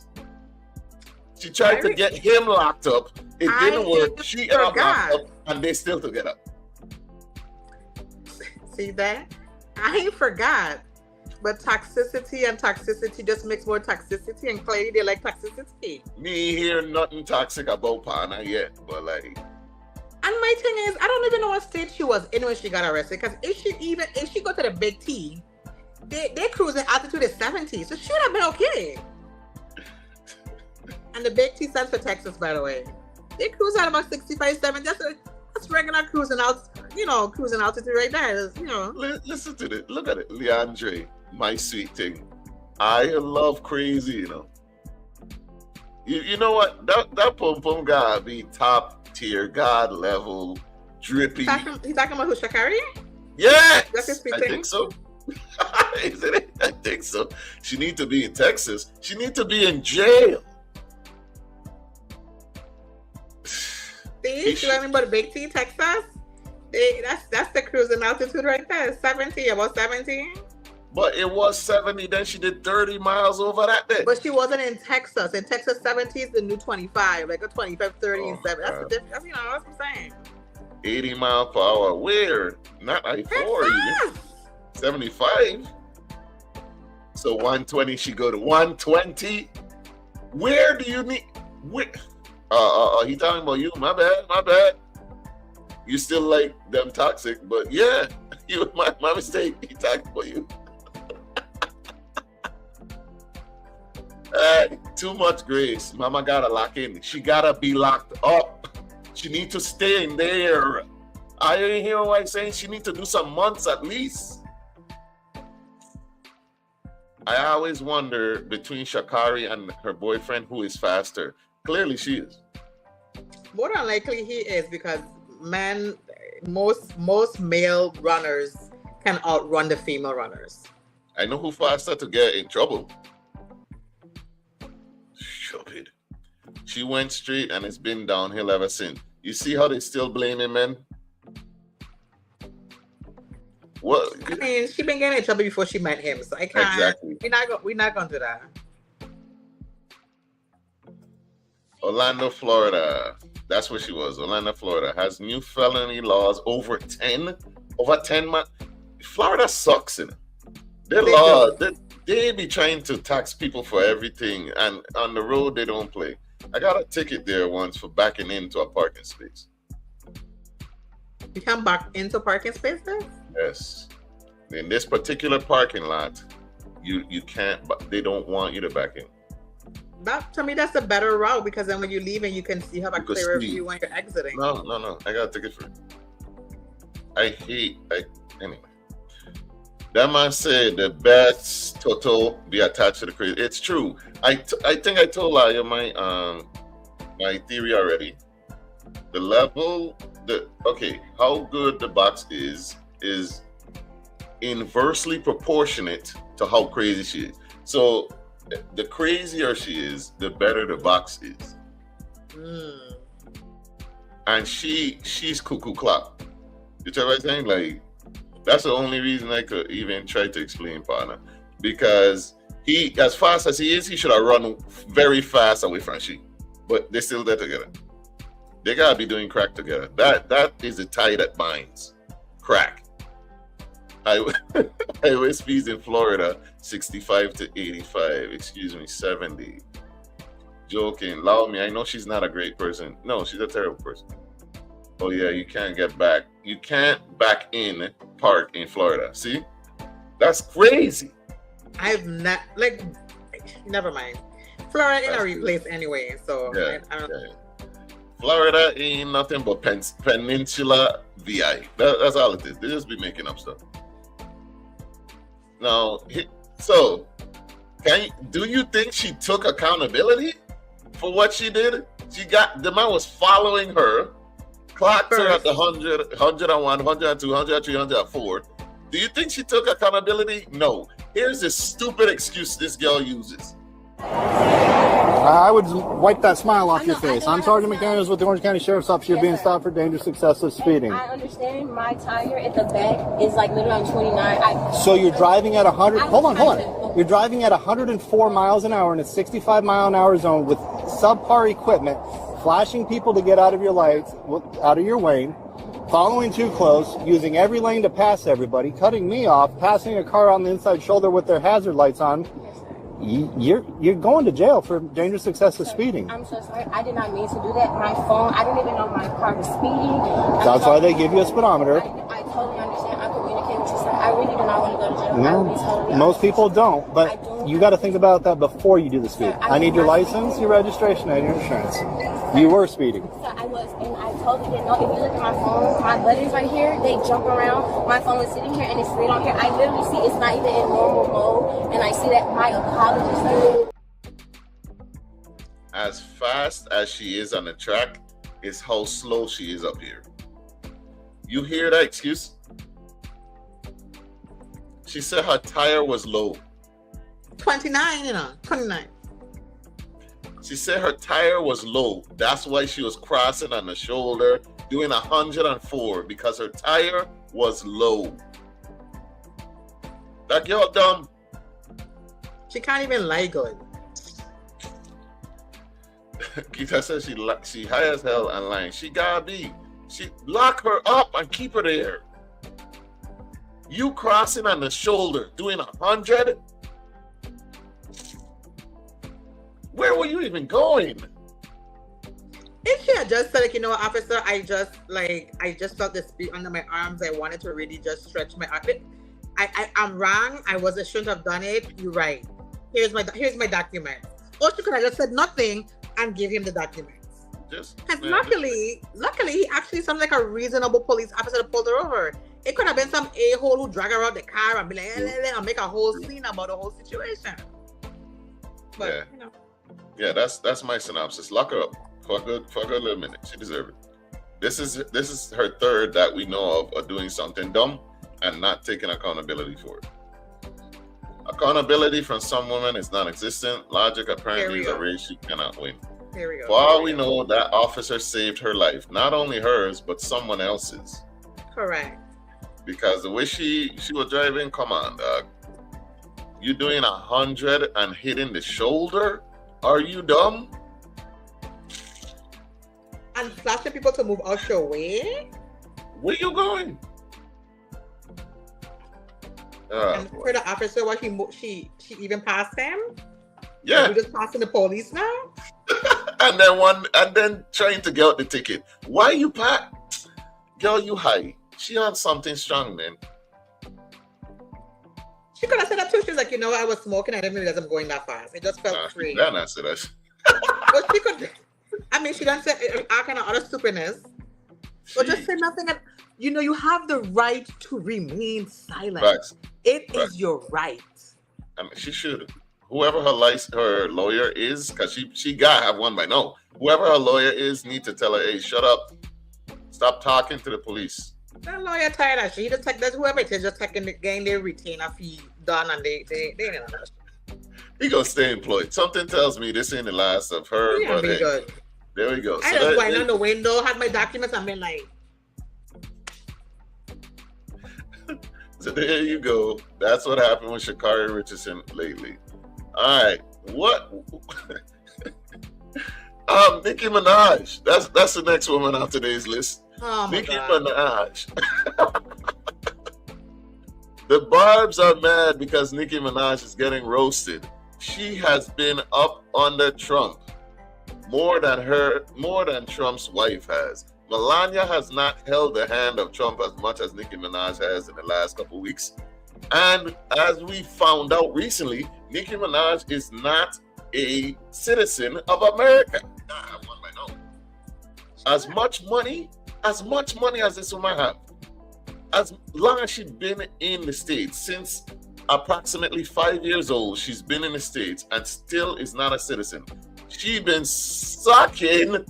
Speaker 1: She tried to get him locked up. It didn't work. She got locked up, and they still together.
Speaker 2: See that? I ain't forgot. But toxicity just makes more toxicity, and clearly they like toxicity.
Speaker 1: Me hear nothing toxic about Pana yet, but like.
Speaker 2: And my thing is, I don't even know what state she was in when she got arrested. Because if she go to the Big T, they cruising altitude is 70, so she would have been okay. And the Big T stands for Texas, by the way. They cruise at about 65, 70. That's regular cruising altitude right there. You know.
Speaker 1: Listen to this. Look at it, Leandre. My sweet thing. I love crazy, you know. You know what? That pum pum guy be top tier, God level, drippy.
Speaker 2: He's talking about who, Sha'Carri?
Speaker 1: Yeah,
Speaker 2: That's his
Speaker 1: I think so. Isn't it? I think so. She need to be in Texas. She need to be in jail.
Speaker 2: See, you learning about the Big T, Texas? That's the cruising altitude right there. 70, about 70.
Speaker 1: But it was 70, then she did 30 miles over that day.
Speaker 2: But she wasn't in Texas. In Texas, 70 is the new 25, like a 25, 30, and 7. That's the difference. That's what I'm saying.
Speaker 1: 80 mile per hour. Where? Not I-4 even. 75. So 120, she go to 120. Where do you need? He talking about you. My bad. You still like them toxic, but yeah, my mistake. He talking about you. Too much grace. Mama gotta lock in. She gotta be locked up. She need to stay in there. I ain't hear why saying she need to do some months at least. I always wonder between Sha'Carri and her boyfriend who is faster. Clearly she is.
Speaker 2: More than likely he is, because most male runners can outrun the female runners.
Speaker 1: I know who faster to get in trouble. Stupid. She went straight and it's been downhill ever since. You see how they still blaming men? What?
Speaker 2: I mean, she been getting in trouble before she met him, so I can't.
Speaker 1: Exactly.
Speaker 2: We're not going to do that.
Speaker 1: Orlando, Florida. That's where she was. Orlando, Florida has new felony laws over 10 months. Florida sucks in it. Their law, they be trying to tax people for everything, and on the road they don't play. I got a ticket there once for backing into a parking space.
Speaker 2: You can back into parking space there?
Speaker 1: Yes. In this particular parking lot, you can't. They don't want you to back in.
Speaker 2: That, to me, that's a better route, because then when you're leaving, you can have a clearer view when you're exiting.
Speaker 1: No. I got a ticket for it. Anyway. That man said the best Toto be attached to the crazy. It's true. I think I told you my theory already. The level, how good the box is inversely proportionate to how crazy she is. So the crazier she is, the better the box is. And she's cuckoo clock. You tell what I'm saying? Like, that's the only reason I could even try to explain partner, because He, as fast as he is, he should have run very fast away from she. But they're still there together. They gotta be doing crack together. That is the tie that binds. Crack. Highway speeds in Florida 65 to 85. Excuse me, 70. Joking. Allow me. I know she's not a great person. No, she's a terrible person. Oh yeah, you can't get back. You can't back in park in Florida. See? That's crazy.
Speaker 2: I've not never mind. Florida in a replace anyway, so
Speaker 1: Yeah,
Speaker 2: I don't
Speaker 1: yeah. Florida ain't nothing but Peninsula VI. That's all it is. They just be making up stuff. Now, so do you think she took accountability for what she did? The man was following her, clocked her at the 100, 101, 102, 103, 104. Do you think she took accountability? No. Here's this stupid excuse this girl uses.
Speaker 8: I would wipe that smile off your face. I'm Sergeant McDaniels with the Orange County Sheriff's Office. You're being stopped for dangerous excessive speeding.
Speaker 9: I understand my tire at the back is like literally on 29.
Speaker 8: So you're driving at 100. Hold on. You're driving at 104 miles an hour in a 65 mile an hour zone with subpar equipment, flashing people to get out of your lights, out of your lane, following too close, using every lane to pass everybody, cutting me off, passing a car on the inside shoulder with their hazard lights on. You're going to jail for dangerous excessive speeding.
Speaker 9: I'm so sorry. I did not mean to do that. My phone, I didn't even know my car was speeding.
Speaker 8: That's why they give you a speedometer.
Speaker 9: I totally understand. I communicate with you, sir. I really do not want to go to jail.
Speaker 8: No,
Speaker 9: I will be totally
Speaker 8: most people don't, but you got to think about that before you do the speed. I need your license, your registration, and your insurance. You were speeding.
Speaker 9: Sir, I was, and I totally didn't know. If you look at my phone, my buttons right here, they jump around. My phone is sitting here, and it's straight on here. I literally see it's not even in normal mode, and I see that my apologies.
Speaker 1: As fast as she is on the track is how slow she is up here. You hear that excuse? She said her tire was low.
Speaker 2: 29, 29.
Speaker 1: She said her tire was low. That's why she was crossing on the shoulder, doing 104 because her tire was low. That girl dumb.
Speaker 2: She can't even lie good.
Speaker 1: Keita said she high as hell online. She gotta be. She lock her up and keep her there. You crossing on the shoulder, doing 100. Where were you even going?
Speaker 2: If she had just said, officer, I just felt the speed under my arms. I wanted to really just stretch my arm. I'm wrong. I shouldn't have done it. You're right. Here's my document. Or she could have just said nothing and give him the documents. Because luckily, he actually sounded like a reasonable police officer that pulled her over. It could have been some a-hole who drag her out the car and be like, and make a whole scene about the whole situation. But
Speaker 1: yeah, that's my synopsis. Lock her up for a good little minute. She deserves it. This is her third that we know of doing something dumb and not taking accountability for it. Accountability from some woman is non-existent. Logic apparently is a race she cannot win.
Speaker 2: Here we go.
Speaker 1: For all we know, that officer saved her life. Not only hers, but someone else's.
Speaker 2: Correct.
Speaker 1: Because the way she was driving, come on, dog. You doing 100 and hitting the shoulder? Are you dumb?
Speaker 2: And flashing people to move out your way?
Speaker 1: Where you going?
Speaker 2: And for the officer, what she even passed him?
Speaker 1: Yeah.
Speaker 2: We're just passing the police now?
Speaker 1: and then trying to get out the ticket. Why you girl, you high. She on something strong, man.
Speaker 2: She could have said that too. She was like, I was smoking. I didn't realize I'm going that fast. It just felt free.
Speaker 1: That answer that.
Speaker 2: But she could. She didn't say all kind of other stupidness. But just say nothing. You have the right to remain silent.
Speaker 1: Facts.
Speaker 2: It is your right.
Speaker 1: She should. Whoever her lawyer is, because she gotta have one by now. Whoever her lawyer is, need to tell her, hey, shut up. Stop talking to the police.
Speaker 2: That lawyer tired of she just take that whoever it is just taking the game, they retain a fee done and they don't know.
Speaker 1: He gonna stay employed. Something tells me this ain't the last of her.
Speaker 2: Yeah,
Speaker 1: but
Speaker 2: be good.
Speaker 1: There we go.
Speaker 2: I just went on the window, had my documents, and been like.
Speaker 1: So there you go. That's what happened with Sha'Carri Richardson lately. All right. What? Nicki Minaj. That's the next woman on today's list.
Speaker 2: Oh my
Speaker 1: Nicki
Speaker 2: God.
Speaker 1: Minaj. The Barbs are mad because Nicki Minaj is getting roasted. She has been up under Trump more than Trump's wife has. Melania has not held the hand of Trump as much as Nicki Minaj has in the last couple weeks. And as we found out recently, Nicki Minaj is not a citizen of America. As much money as this woman has, as long as she's been in the States, since approximately 5 years old, she's been in the States and still is not a citizen. She's been sucking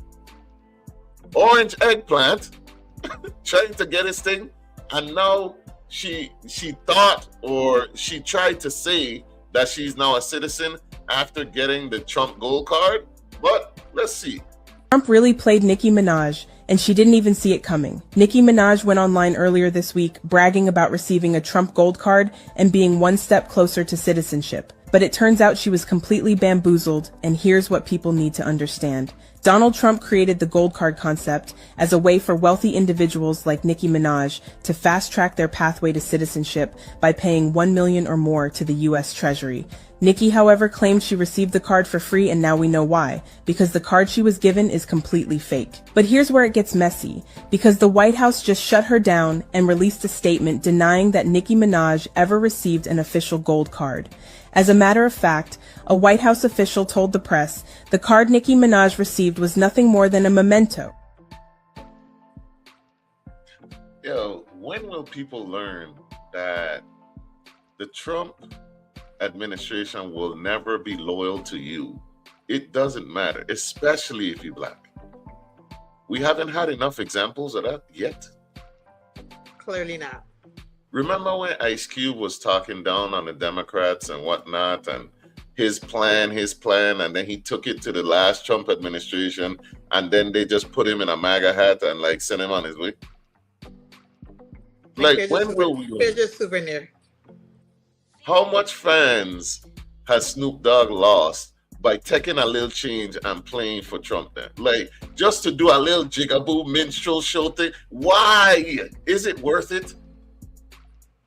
Speaker 1: orange eggplant, trying to get this thing, and now she thought, or she tried to say that she's now a citizen after getting the Trump gold card. But let's see.
Speaker 10: Trump really played Nicki Minaj, and she didn't even see it coming. Nicki Minaj went online earlier this week bragging about receiving a Trump gold card and being one step closer to citizenship. But it turns out she was completely bamboozled, and here's what people need to understand. Donald Trump created the gold card concept as a way for wealthy individuals like Nicki Minaj to fast-track their pathway to citizenship by paying $1 million or more to the U.S. Treasury. Nicki, however, claimed she received the card for free, and now we know why, because the card she was given is completely fake. But here's where it gets messy, because the White House just shut her down and released a statement denying that Nicki Minaj ever received an official gold card. As a matter of fact, a White House official told the press the card Nicki Minaj received was nothing more than a memento.
Speaker 1: Yo, when will people learn that the Trump administration will never be loyal to you? It doesn't matter, especially if you're black. We haven't had enough examples of that yet.
Speaker 2: Clearly not.
Speaker 1: Remember when Ice Cube was talking down on the Democrats and whatnot, and his plan, and then he took it to the last Trump administration, and then they just put him in a MAGA hat and like sent him on his way? Like, when will we learn?
Speaker 2: Here's your souvenir.
Speaker 1: How much fans has Snoop Dogg lost by taking a little change and playing for Trump then? Like, just to do a little jigaboo minstrel show thing? Why? Is it worth it?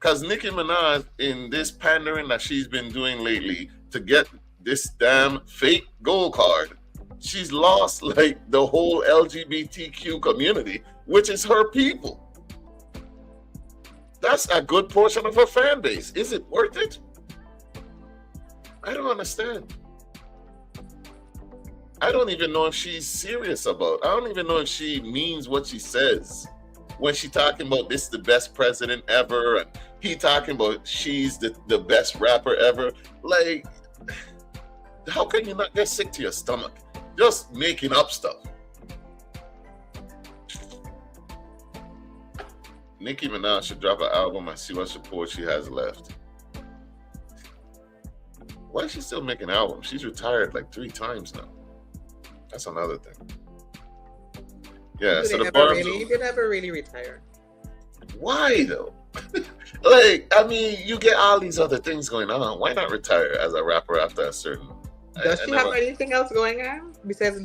Speaker 1: Because Nicki Minaj, in this pandering that she's been doing lately to get this damn fake gold card, she's lost like the whole LGBTQ community, which is her people. That's a good portion of her fan base. Is it worth it? I don't understand. I don't even know if she's serious about it. I don't even know if she means what she says. When she talking about this the best president ever, and he talking about she's the best rapper ever. Like, how can you not get sick to your stomach just making up stuff? Nicki Minaj should drop an album and see what support she has left. Why is she still making albums? She's retired like 3 times now. That's another thing. Yeah, so the Barbs.
Speaker 2: You could never really retire.
Speaker 1: Why though? Like, I mean, you get all these other things going on. Why not retire as a rapper after a certain?
Speaker 2: Does she have anything else going on besides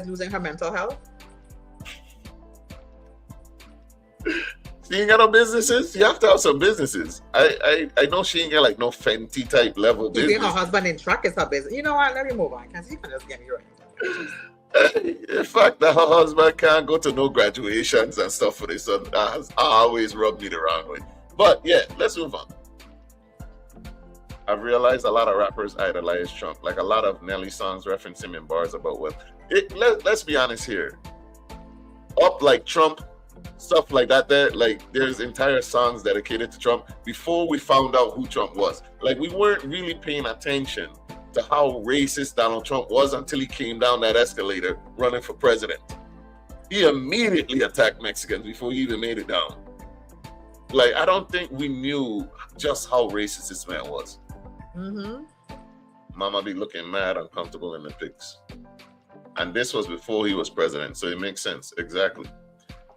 Speaker 2: losing her mental health?
Speaker 1: She ain't got no businesses. You have to have some businesses. I know she ain't got like no Fenty type level business.
Speaker 2: Keeping her husband in track is her business. You know what? Let me move on because you can just get me right.
Speaker 1: The fact that her husband can't go to no graduations and stuff for this son has always rubbed me the wrong way. But yeah, let's move on. I've realized a lot of rappers idolize Trump. Like a lot of Nelly songs reference him in bars about let's be honest here. Up Like Trump, stuff like that there, like there's entire songs dedicated to Trump before we found out who Trump was. Like, we weren't really paying attention to how racist Donald Trump was until he came down that escalator running for president. He immediately attacked Mexicans before he even made it down. Like, I don't think we knew just how racist this man was.
Speaker 2: Mm-hmm.
Speaker 1: Mama be looking mad uncomfortable in the pics. And this was before he was president, so it makes sense. Exactly.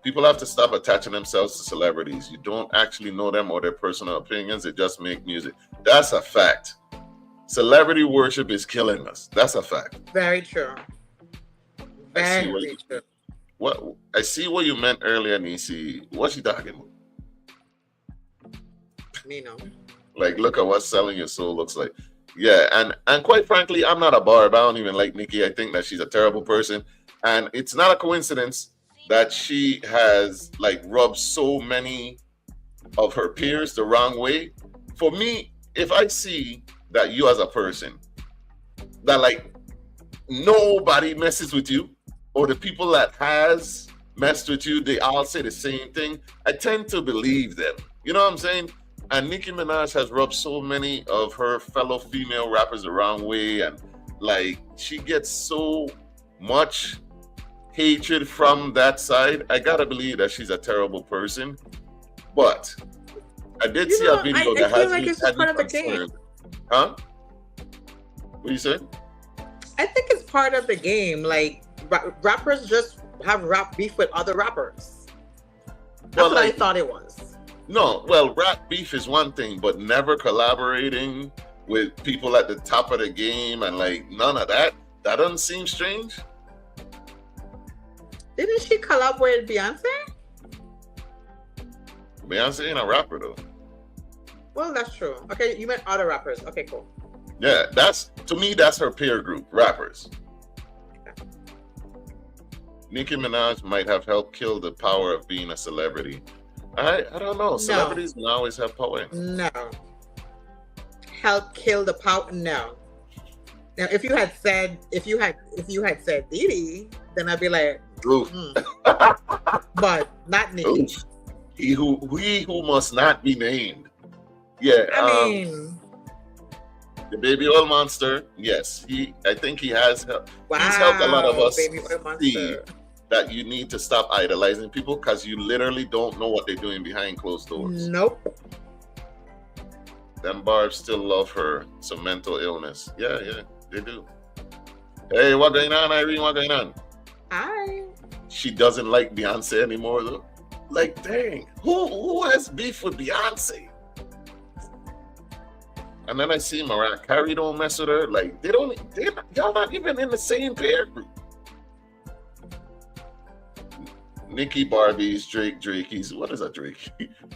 Speaker 1: People have to stop attaching themselves to celebrities. You don't actually know them or their personal opinions. They just make music. That's a fact. Celebrity worship is killing us. That's a fact.
Speaker 2: Very true. Very true.
Speaker 1: What I see what you meant earlier, Neci. What's she talking about?
Speaker 2: Me know.
Speaker 1: Like, look at what selling your soul looks like. Yeah, and quite frankly, I'm not a barb. I don't even like Nikki. I think that she's a terrible person. And it's not a coincidence that she has like rubbed so many of her peers the wrong way. For me, if I see that you as a person, that like nobody messes with you, or the people that has messed with you, they all say the same thing, I tend to believe them. You know what I'm saying? And Nicki Minaj has rubbed so many of her fellow female rappers the wrong way, and like she gets so much hatred from that side. I gotta believe that she's a terrible person. But I did see a video that has
Speaker 2: like it's part of the game.
Speaker 1: Huh? What do you say?
Speaker 2: I think it's part of the game. Like rappers just have rap beef with other rappers. That's what I thought it was.
Speaker 1: No, well, rap beef is one thing, but never collaborating with people at the top of the game and like none of that. That doesn't seem strange.
Speaker 2: Didn't she collab with Beyonce?
Speaker 1: Beyonce ain't a rapper though.
Speaker 2: Well, that's true. Okay, you meant other rappers. Okay, cool.
Speaker 1: Yeah, that's to me, that's her peer group, rappers. Okay. Nicki Minaj might have helped kill the power of being a celebrity. I don't know. Celebrities will always have power.
Speaker 2: No. Help kill the power? No. Now, if you had said Didi, then I'd be like, but not Nicki.
Speaker 1: Oof. He who must not be named. Yeah.
Speaker 2: I mean,
Speaker 1: the baby oil monster. Yes, I think he has helped. Wow, he's helped a lot of us see that you need to stop idolizing people because you literally don't know what they're doing behind closed doors.
Speaker 2: Nope.
Speaker 1: Them barbs still love her. Some mental illness. Yeah, they do. Hey, what going on, Irene? What going on?
Speaker 2: Hi.
Speaker 1: She doesn't like Beyonce anymore, though. Like, dang, who has beef with Beyonce? And then I see Mariah Carey don't mess with her. Like, y'all not even in the same peer group. Nicki Barbies, Drakeies, what is a Drake?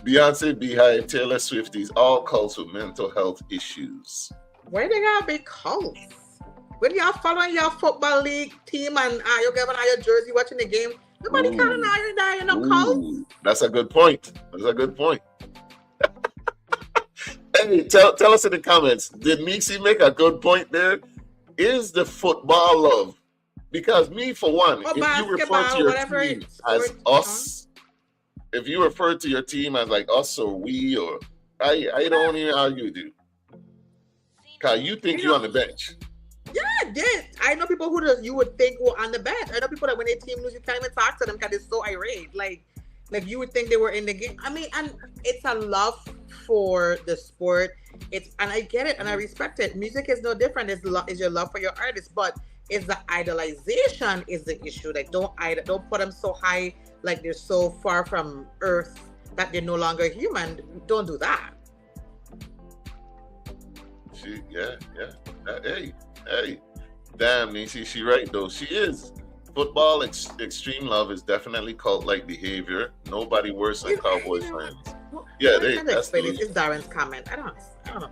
Speaker 1: Beyonce, Beehive, Taylor Swifties, all cults with mental health issues.
Speaker 2: Where they gotta be cults? When y'all following your football league team and you're giving out your jersey, watching the game, nobody kind of know you're no cults.
Speaker 1: That's a good point. Hey, tell us in the comments, did Neci make a good point there? Is the football love? Because me, for one, if you refer to your team as us, if you refer to your team as like us or we, or I don't even argue with you. Because you think you're on the bench.
Speaker 2: Yeah, I did. I know people who you would think were on the bench. I know people that when their team lose, you can't even talk to them because they're so irate. Like you would think they were in the game. I mean, and it's a love for the sport. And I get it and I respect it. Music is no different. It's your love for your artist, but it's the idolization is the issue. Like don't put them so high, like they're so far from earth that they're no longer human. Don't do that.
Speaker 1: Hey, damn, Neci, she right though. She is. Football extreme love is definitely cult-like behavior. Nobody worse than Cowboys fans. Yeah, that's
Speaker 2: it's Darren's comment. I don't know.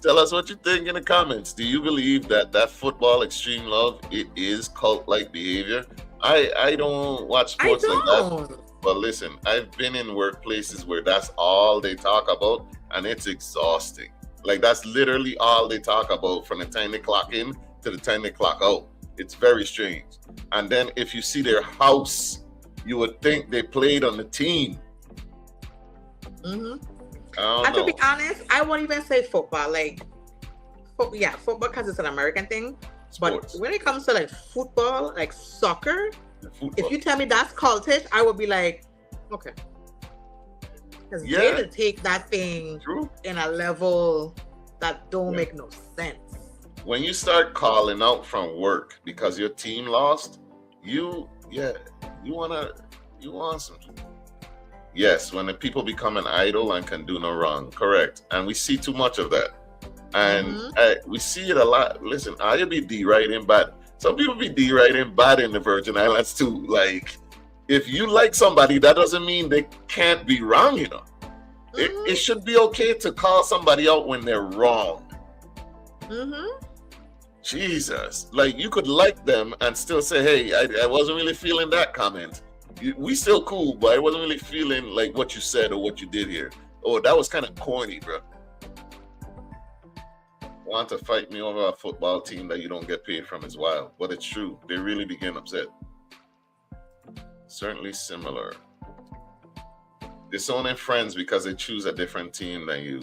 Speaker 1: Tell us what you think in the comments. Do you believe that football extreme love, it is cult-like behavior? I don't watch sports like that. But listen, I've been in workplaces where that's all they talk about, and it's exhausting. Like that's literally all they talk about from the time they clock in to the time they clock out. It's very strange. And then if you see their house, you would think they played on the team.
Speaker 2: Mm-hmm. And to be honest, I won't even say football. Like, football because it's an American thing. Sports. But when it comes to like football, like soccer, if you tell me that's cultish, I would be like, okay. Because they take that thing in a level that don't make no sense.
Speaker 1: When you start calling out from work because your team lost, you want some. Yes, when the people become an idol and can do no wrong, correct. And we see too much of that. And we see it a lot. Listen, I be deriding bad. Some people be deriding bad in the Virgin Islands too. Like, if you like somebody, that doesn't mean they can't be wrong, you know. It should be okay to call somebody out when they're wrong. Jesus. Like, you could like them and still say, hey, I wasn't really feeling that comment. We still cool, but I wasn't really feeling like what you said or what you did here. Oh, that was kind of corny, bro. Want to fight me over a football team that you don't get paid from is wild, but it's true. They really begin upset. Certainly similar. Disowning friends because they choose a different team than you.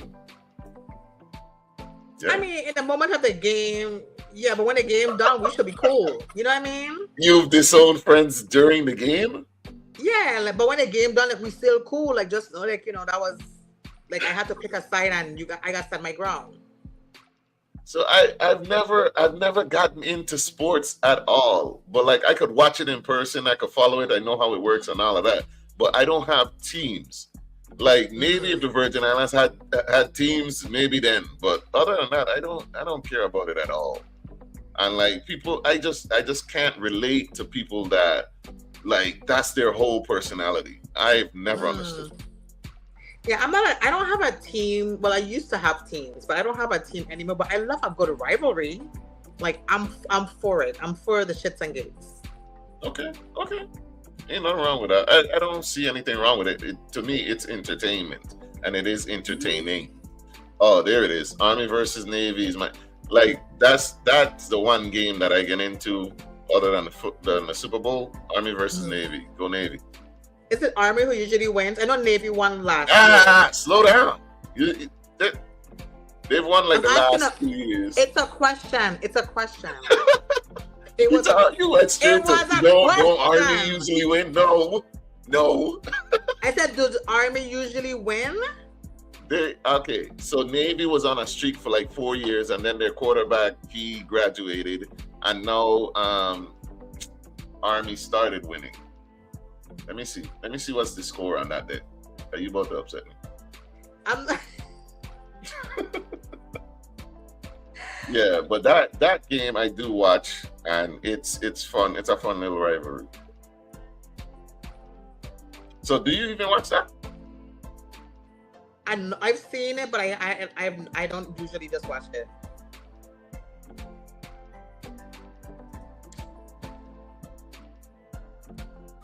Speaker 1: Yeah.
Speaker 2: I mean, in the moment of the game, yeah, but when the game done, we should be cool. You know what I mean?
Speaker 1: You've disowned friends during the game?
Speaker 2: Yeah, like, but when the game done, like, we still cool. Like, just like, you know, that was like I had to pick a side, and I got to stand my ground.
Speaker 1: So I've never gotten into sports at all. But like, I could watch it in person, I could follow it, I know how it works and all of that. But I don't have teams. Like, maybe if the Virgin Islands had teams, maybe then. But other than that, I don't care about it at all. And like, people, I just can't relate to people that, like, that's their whole personality. I've never understood.
Speaker 2: Yeah, I don't have a team. Well, I used to have teams, but I don't have a team anymore. But I love a good rivalry. Like, I'm for it. I'm for the shits and gigs.
Speaker 1: Okay. Ain't nothing wrong with that. I don't see anything wrong with it. To me, it's entertainment, and it is entertaining. Oh, there it is. Army versus Navy is that's the one game that I get into other than the Super Bowl. Army versus Navy. Go Navy.
Speaker 2: Is it Army who usually wins? I know Navy won last year.
Speaker 1: Slow down. They've won like the last 2 years.
Speaker 2: It's a question.
Speaker 1: You went straight to don't Army usually win? No.
Speaker 2: I said, does Army usually win?
Speaker 1: Okay, so Navy was on a streak for like 4 years, and then their quarterback, he graduated, and now Army started winning. Let me see what's the score on that day. Are you about to upset me?
Speaker 2: I'm not...
Speaker 1: Yeah, but that game I do watch, and it's fun. It's a fun little rivalry. So do you even watch that?
Speaker 2: I've seen it, but I don't usually just watch it.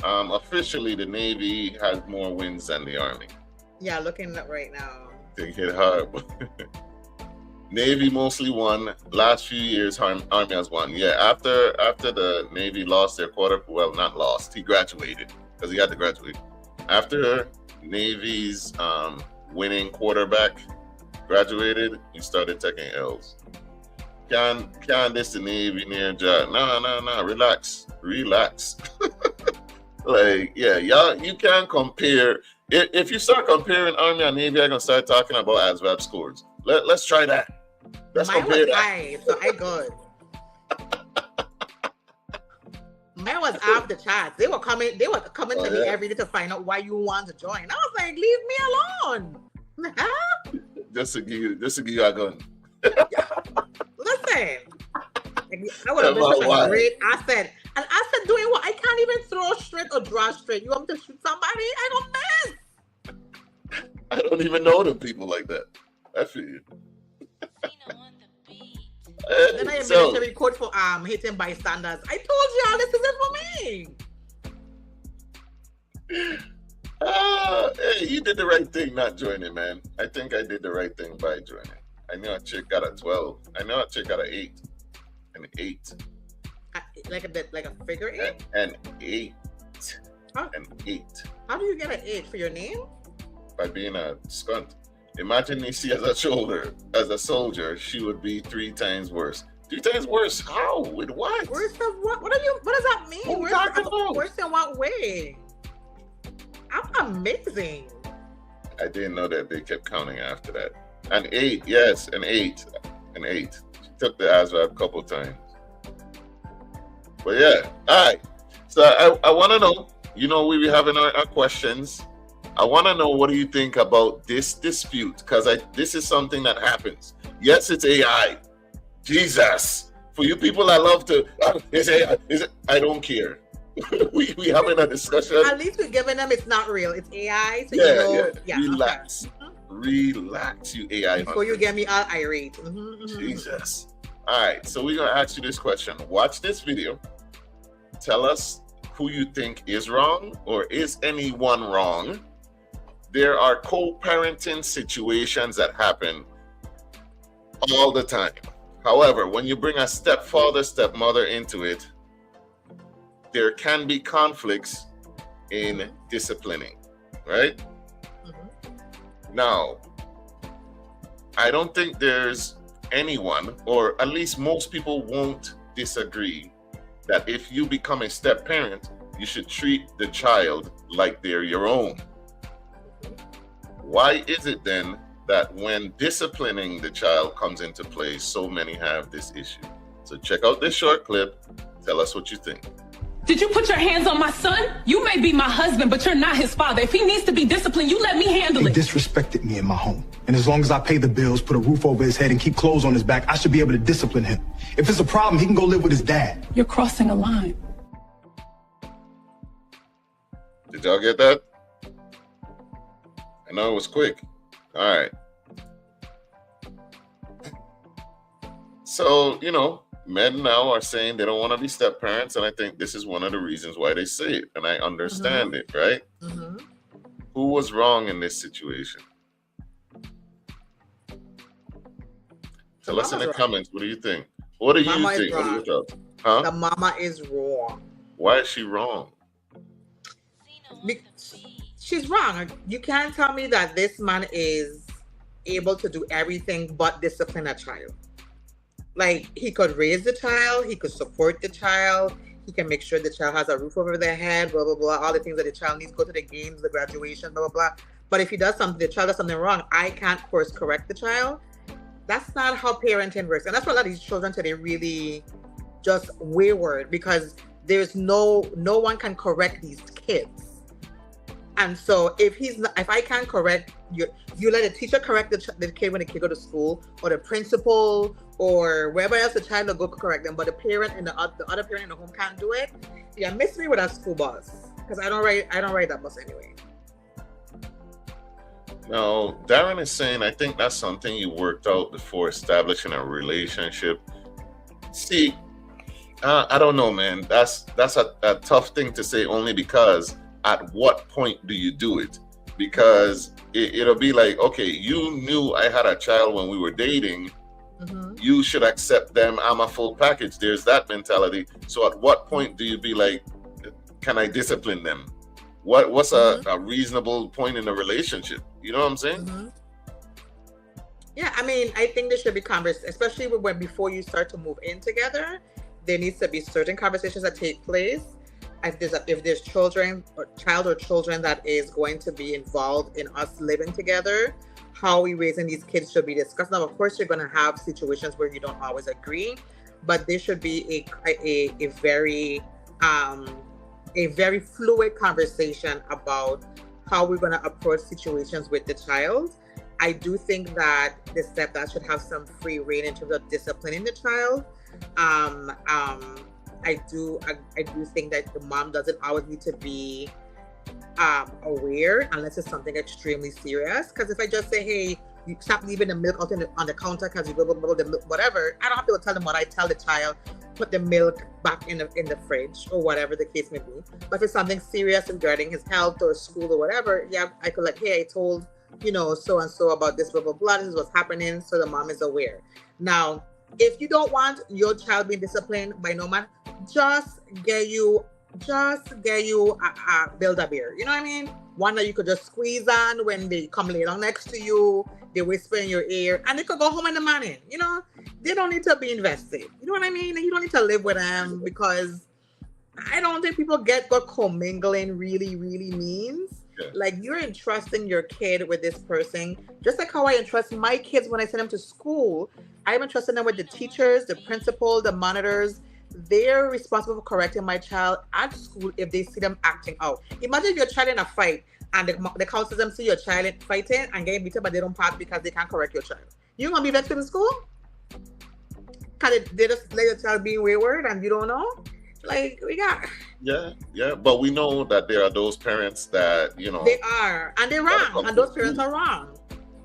Speaker 1: Officially, the Navy has more wins than the Army.
Speaker 2: Yeah, looking up right now.
Speaker 1: They hit hard. Navy mostly won. Last few years, Army has won. Yeah, after the Navy lost their not lost. He graduated because he had to graduate. After Navy's winning quarterback graduated, he started taking L's. Can't this the Navy near Jah? No. Relax. Like, yeah, y'all, you can't compare. If you start comparing Army and Navy, I'm gonna start talking about ASVAB scores. Let's try that. Let's
Speaker 2: Mine
Speaker 1: compare
Speaker 2: was
Speaker 1: that.
Speaker 2: high, so I good. Mine was off the charts. They were coming to me every day to find out why you want to join. I was like, leave me alone.
Speaker 1: Just to give you a gun.
Speaker 2: Listen, I would have been such a great asset. An asset doing what? I can't even throw straight or draw straight. You want me to shoot somebody? I don't miss.
Speaker 1: I don't even know them people like that. I feel you.
Speaker 2: Then I am military code for hitting bystanders. I told y'all this isn't for me.
Speaker 1: Hey, you did the right thing not joining, man. I think I did the right thing by joining. I know a chick got a 12. I know a chick got an 8. An 8.
Speaker 2: Like a figure 8?
Speaker 1: An 8.
Speaker 2: Huh?
Speaker 1: An 8.
Speaker 2: How do you get an 8 for your name?
Speaker 1: By being a skunt. Imagine Neci as a soldier, she would be 3 times worse. 3 times worse? How? With what?
Speaker 2: Worse than what? What does that mean? Worse in what way? I'm amazing.
Speaker 1: I didn't know that they kept counting after that. An 8, yes, an 8. An 8. She took the ASVAB a couple times. But yeah, all right. So I want to know, we be having our questions. I want to know, what do you think about this dispute? Because this is something that happens. Yes, it's AI. Jesus. For you people that love to, it's AI. I don't care. we having a discussion.
Speaker 2: At least we're giving them it's not real. It's AI. So
Speaker 1: yeah. Relax.
Speaker 2: Okay.
Speaker 1: Relax, you AI.
Speaker 2: Before you get me all irate.
Speaker 1: Jesus. All right. So we're going to ask you this question. Watch this video. Tell us who you think is wrong, or is anyone wrong. There are co-parenting situations that happen all the time. However, when you bring a stepfather, stepmother into it, there can be conflicts in disciplining, right? Now, I don't think there's anyone, or at least most people won't disagree, that if you become a step parent, you should treat the child like they're your own. Why is it then that when disciplining the child comes into play, so many have this issue? So check out this short clip. Tell us what you think.
Speaker 11: Did you put your hands on my son? You may be my husband, but you're not his father. If he needs to be disciplined, you let me handle it.
Speaker 12: He disrespected me in my home. And as long as I pay the bills, put a roof over his head, and keep clothes on his back, I should be able to discipline him. If it's a problem, he can go live with his dad.
Speaker 11: You're crossing a line.
Speaker 1: Did y'all get that? I know it was quick. All right. So, men now are saying they don't want to be step parents, and I think this is one of the reasons why they say it, and I understand it, right? Who was wrong in this situation? Tell us in the comments. What do you think? What do you think? What are your thoughts? Huh?
Speaker 2: The mama is wrong.
Speaker 1: Why is she wrong?
Speaker 2: She's wrong. You can't tell me that this man is able to do everything but discipline a child. Like, he could raise the child, he could support the child, he can make sure the child has a roof over their head, blah, blah, blah, all the things that the child needs, go to the games, the graduation, blah, blah, blah. But if he does something, the child does something wrong, I can't course correct the child. That's not how parenting works. And that's why a lot of these children today really just wayward, because there's no one can correct these kids. And so if I can't correct you let a teacher correct the kid when the kid go to school, or the principal, or wherever else the child will go correct them, but the parent and the other parent in the home can't do it. Yeah, miss me with a school bus, because I don't ride that bus anyway.
Speaker 1: Now, Darren is saying, I think that's something you worked out before establishing a relationship. See, I don't know, man. That's a tough thing to say, only because at what point do you do it? Because it'll be like, okay, you knew I had a child when we were dating. You should accept them. I'm a full package. There's that mentality. So at what point do you be like, can I discipline them? What's a reasonable point in a relationship? You know what I'm saying?
Speaker 2: Yeah, I mean, I think there should be conversations, especially when before you start to move in together. There needs to be certain conversations that take place. If there's child or children that is going to be involved in us living together, how we raising these kids should be discussed. Now, of course, you're going to have situations where you don't always agree, but there should be a very fluid conversation about how we're going to approach situations with the child. I do think that the stepdad should have some free rein in terms of disciplining the child. I do think that the mom doesn't always need to be aware unless it's something extremely serious. Because if I just say, hey, you stop leaving the milk out on the counter because you blah, blah, blah, blah, whatever, I don't have to tell them what I tell the child, put the milk back in the fridge or whatever the case may be. But if it's something serious regarding his health or school or whatever, yeah, I could like, hey, I told, so and so about this, blah, blah, blah, this is what's happening, so the mom is aware. Now, if you don't want your child being disciplined by no man, just get you a Build-A-Bear. You know what I mean? One that you could just squeeze on when they come lay down next to you, they whisper in your ear, and they could go home in the morning. They don't need to be invested. You know what I mean? And you don't need to live with them, because I don't think people get what commingling really, really means. Yeah. Like, you're entrusting your kid with this person, just like how I entrust my kids when I send them to school. I'm entrusting them with the teachers, the principal, the monitors. They're responsible for correcting my child at school if they see them acting out. Imagine if your child in a fight and the counselors them see your child fighting and getting beaten, but they don't pass because they can't correct your child. You gonna be vexed in school? Cause they just let your child being wayward and you don't know? Like, we got...
Speaker 1: Yeah. But we know that there are those parents that, you know...
Speaker 2: They are. And they're wrong. And those parents are wrong.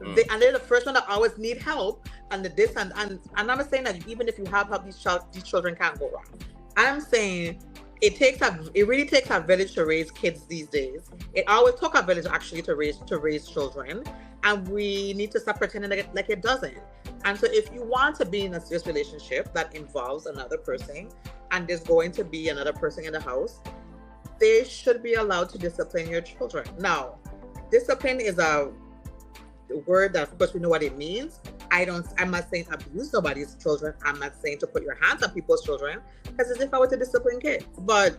Speaker 2: And they're the first one that always need help. And I'm not saying that even if you have help, these children can't go wrong. I'm saying it really takes a village to raise kids these days. It always took a village actually to raise children. And we need to stop pretending like it doesn't. And so if you want to be in a serious relationship that involves another person, and there's going to be another person in the house, they should be allowed to discipline your children. Now, discipline is a word that, of course, we know what it means. I'm not saying abuse nobody's children. I'm not saying to put your hands on people's children, because as if I were to discipline kids. But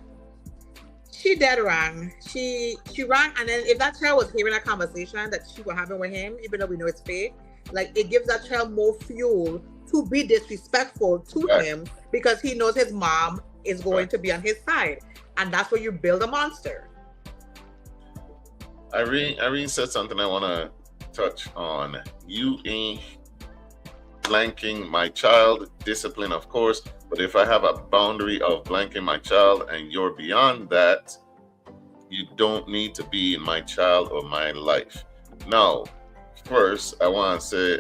Speaker 2: she dead wrong. She wrong. And then if that child was hearing a conversation that she was having with him, even though we know it's fake, like, it gives that child more fuel to be disrespectful to him, because he knows his mom is going to be on his side. And that's where you build a monster.
Speaker 1: Irene said something I want to touch on. You ain't blanking my child. Discipline, of course. But if I have a boundary of blanking my child and you're beyond that, you don't need to be in my child or my life. Now, first, I want to say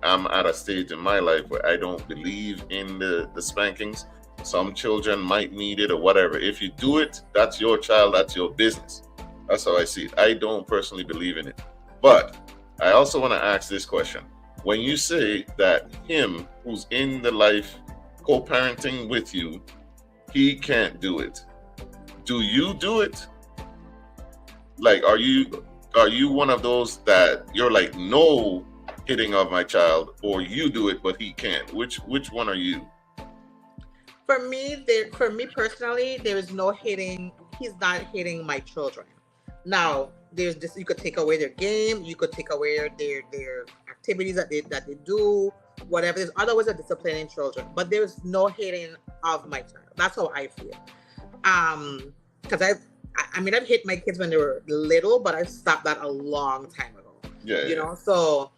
Speaker 1: I'm at a stage in my life where I don't believe in the spankings. Some children might need it or whatever. If you do it, that's your child, that's your business. That's how I see it. I don't personally believe in it. But I also want to ask this question. When you say that him who's in the life co-parenting with you, he can't do it, do you do it? Like, are you one of those that you're like, no hitting of my child, or you do it but he can't? Which one are you?
Speaker 2: For me personally, there is no hitting. He's not hitting my children. Now, there's this, you could take away their game, you could take away their activities that they do, whatever. There's other ways of disciplining children, but there's no hitting of my child. That's how I feel. Because I've hit my kids when they were little, but I stopped that a long time ago. You know, so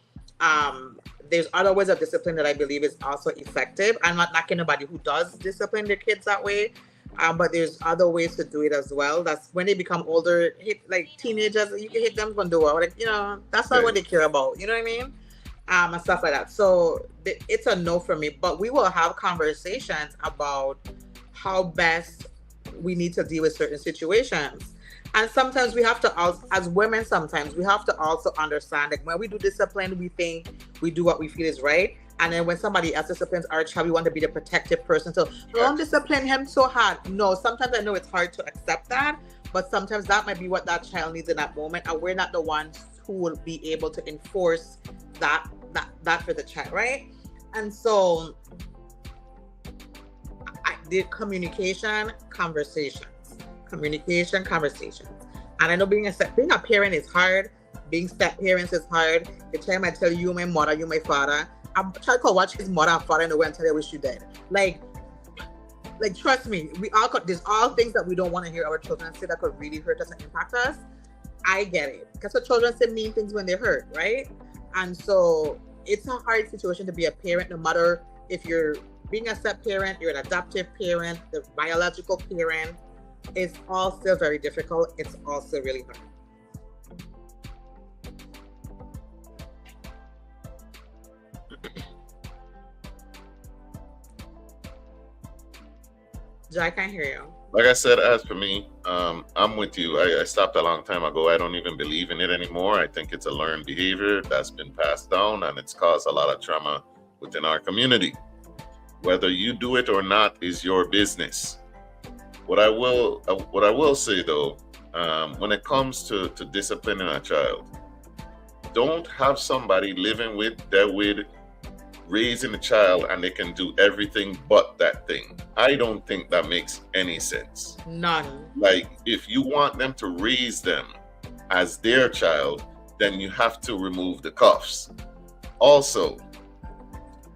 Speaker 2: there's other ways of discipline that I believe is also effective. I'm not knocking anybody who does discipline their kids that way, but there's other ways to do it as well. That's when they become older, like teenagers, you can hit them from like, you know, that's not what they care about. You know what I mean? And stuff like that. So it's a no for me. But we will have conversations about how best we need to deal with certain situations. And sometimes we have to, as women, sometimes we have to also understand, like, when we do discipline, we think we do what we feel is right. And then when somebody else disciplines our child, we want to be the protective person. So don't discipline him so hard. No, sometimes I know it's hard to accept that, but sometimes that might be what that child needs in that moment. And we're not the ones who will be able to enforce that for the child, right? And so I did communication, conversations. And I know being a parent is hard. Being step parents is hard. The time I tell you my mother, you my father, I'm trying to watch his mother and father in the way and tell you I wish you dead. Like trust me, there's all things that we don't want to hear our children say that could really hurt us and impact us. I get it. Because the children say mean things when they're hurt, right? And so it's a hard situation to be a parent, no matter if you're being a step parent, you're an adoptive parent, the biological parent. It's all still very difficult. It's also really hard. Jah, I can't hear you.
Speaker 1: Like I said, as for me, I'm with you. I stopped a long time ago. I don't even believe in it anymore. I think it's a learned behavior that's been passed down, and it's caused a lot of trauma within our community. Whether you do it or not is your business. What I will say though, when it comes to disciplining a child, don't have somebody living with raising a child and they can do everything but that thing. I don't think that makes any sense.
Speaker 2: None.
Speaker 1: Like, if you want them to raise them as their child, then you have to remove the cuffs. Also,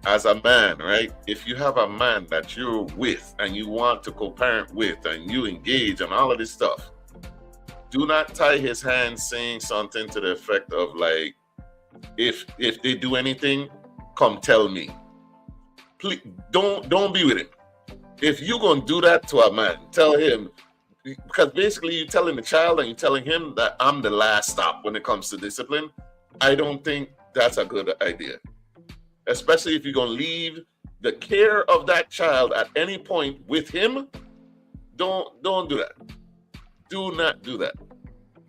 Speaker 1: as a man, right? If you have a man that you're with and you want to co-parent with and you engage and all of this stuff, do not tie his hands saying something to the effect of like, if they do anything, come tell me. Please don't be with him. If you're gonna do that to a man, tell him, because basically you're telling the child and you're telling him that I'm the last stop when it comes to discipline. I don't think that's a good idea. Especially if you're gonna leave the care of that child at any point with him. Don't do that. Do not do that.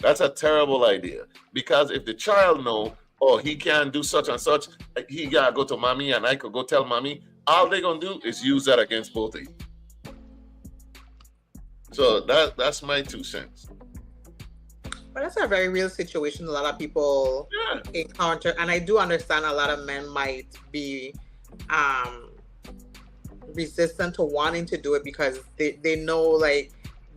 Speaker 1: That's a terrible idea. Because if the child know, oh, he can't do such and such, he gotta go to mommy and I could go tell mommy, all they're gonna do is use that against both of you. So that's my 2 cents.
Speaker 2: But that's a very real situation a lot of people encounter. And I do understand a lot of men might be resistant to wanting to do it because they know, like,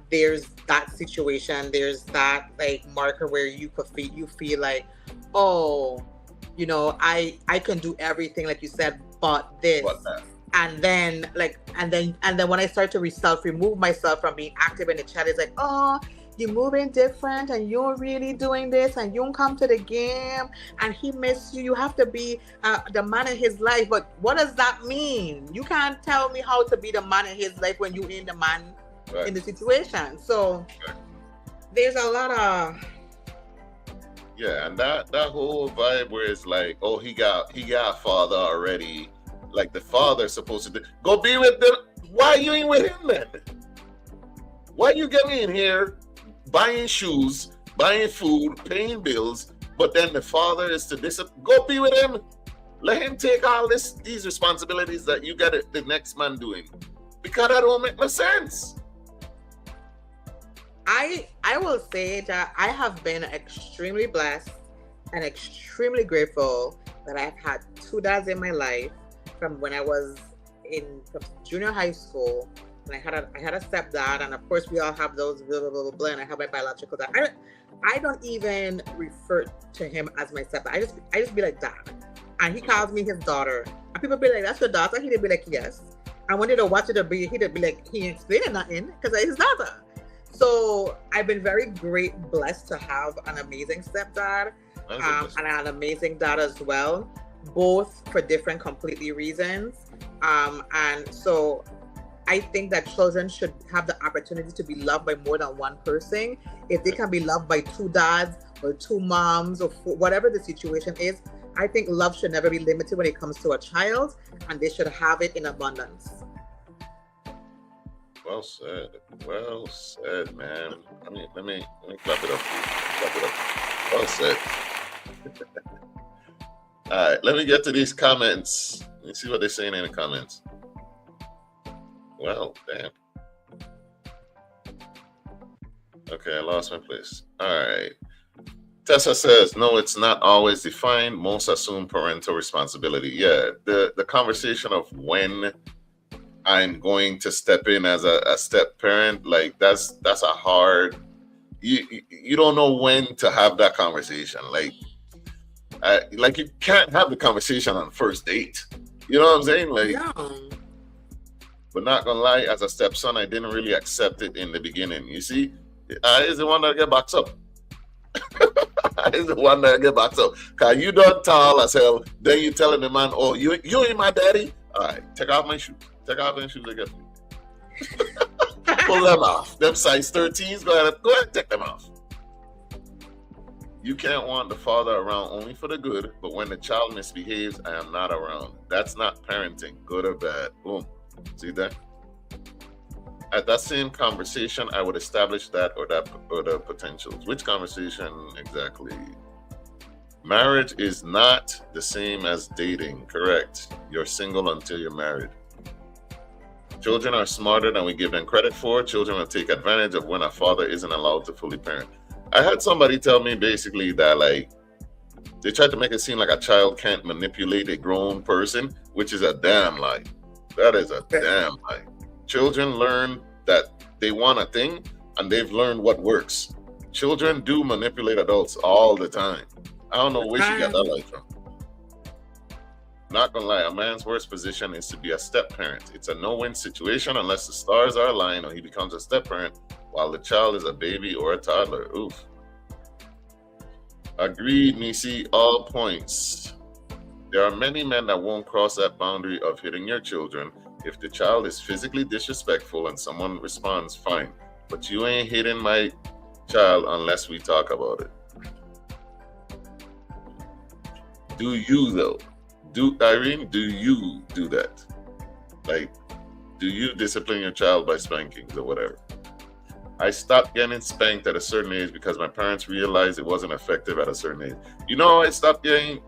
Speaker 2: there's that situation, there's that, like, marker where you feel like, oh, you know, I can do everything, like you said, but this. And then when I start to self-remove myself from being active in the chat, it's like, oh, you're moving different and you're really doing this and you don't come to the game and he missed you. You have to be the man in his life. But what does that mean? You can't tell me how to be the man in his life when you ain't the man in the situation. So there's a lot of...
Speaker 1: Yeah, and that whole vibe where it's like, oh, he got a father already. Like the father's supposed to do. Go be with them. Why you ain't with him then? Why you get me in here buying shoes, buying food, paying bills, but then the father is to discipline? Go be with him. Let him take all these responsibilities that you got the next man doing. Because that don't make no sense.
Speaker 2: I will say that I have been extremely blessed and extremely grateful that I've had 2 dads in my life from when I was in junior high school. And I had a stepdad, and of course we all have those blah, blah, blah, blah, and I have my biological dad. I don't even refer to him as my stepdad. I just be like dad, and he calls me his daughter. And people be like, "That's your daughter?" He'd be like, "Yes." And when they'd watch it, he'd be like, "He ain't explaining nothing because it's his daughter." So I've been very blessed to have an amazing stepdad and an amazing dad as well, both for different completely reasons. And so I think that children should have the opportunity to be loved by more than one person. If they can be loved by 2 dads or 2 moms or whatever the situation is, I think love should never be limited when it comes to a child, and they should have it in abundance.
Speaker 1: Well said, man. Let me clap it up. Well said. All right, let me get to these comments. Let me see what they're saying in the comments. Well, damn. Okay, I lost my place. All right. Tessa says, no, it's not always defined. Most assume parental responsibility. Yeah, the conversation of when I'm going to step in as a step parent, like that's a hard, you don't know when to have that conversation. Like you can't have the conversation on first date. You know what I'm saying? Like,
Speaker 2: no.
Speaker 1: But not gonna lie, as a stepson, I didn't really accept it in the beginning. You see, I is the one that get boxed up. Is the one that get boxed up. Cause you done tall as hell. Then you telling the man, "Oh, you ain't my daddy." All right, take off my shoes. Take off them shoes I get for you. Pull them off. Them size 13s. Go ahead, take them off. You can't want the father around only for the good, but when the child misbehaves, I am not around. That's not parenting, good or bad. Boom. See that? At that same conversation, I would establish that or the potentials. Which conversation exactly? Marriage is not the same as dating, correct? You're single until you're married. Children are smarter than we give them credit for. Children will take advantage of when a father isn't allowed to fully parent. I had somebody tell me basically that, like, they tried to make it seem like a child can't manipulate a grown person, which is a damn lie. That is a damn lie. Children learn that they want a thing, and they've learned what works. Children do manipulate adults all the time. I don't know where she got that lie from. Not gonna lie, a man's worst position is to be a step parent. It's a no-win situation unless the stars are aligned or he becomes a step parent while the child is a baby or a toddler. Oof. Agreed, Neci. All points. There are many men that won't cross that boundary of hitting your children. If the child is physically disrespectful and someone responds, fine. But you ain't hitting my child unless we talk about it. Do you though? Irene, do you do that? Like, do you discipline your child by spankings or whatever? I stopped getting spanked at a certain age because my parents realized it wasn't effective at a certain age. You know how I stopped getting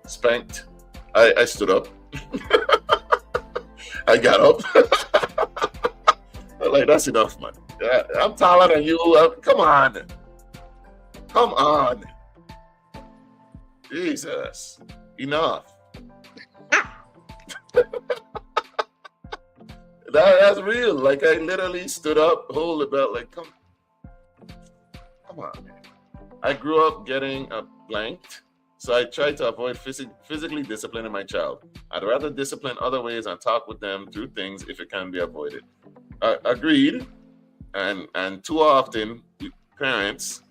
Speaker 1: spanked? I stood up. I got up. I'm like, that's enough, man. I'm taller than you. Come on. Come on. Jesus. Enough. That's real. Like, I literally stood up, hold the belt, like, come on, man. I grew up getting blanked, so I tried to avoid physically disciplining my child. I'd rather discipline other ways and talk with them through things if it can be avoided. Agreed. And too often, parents,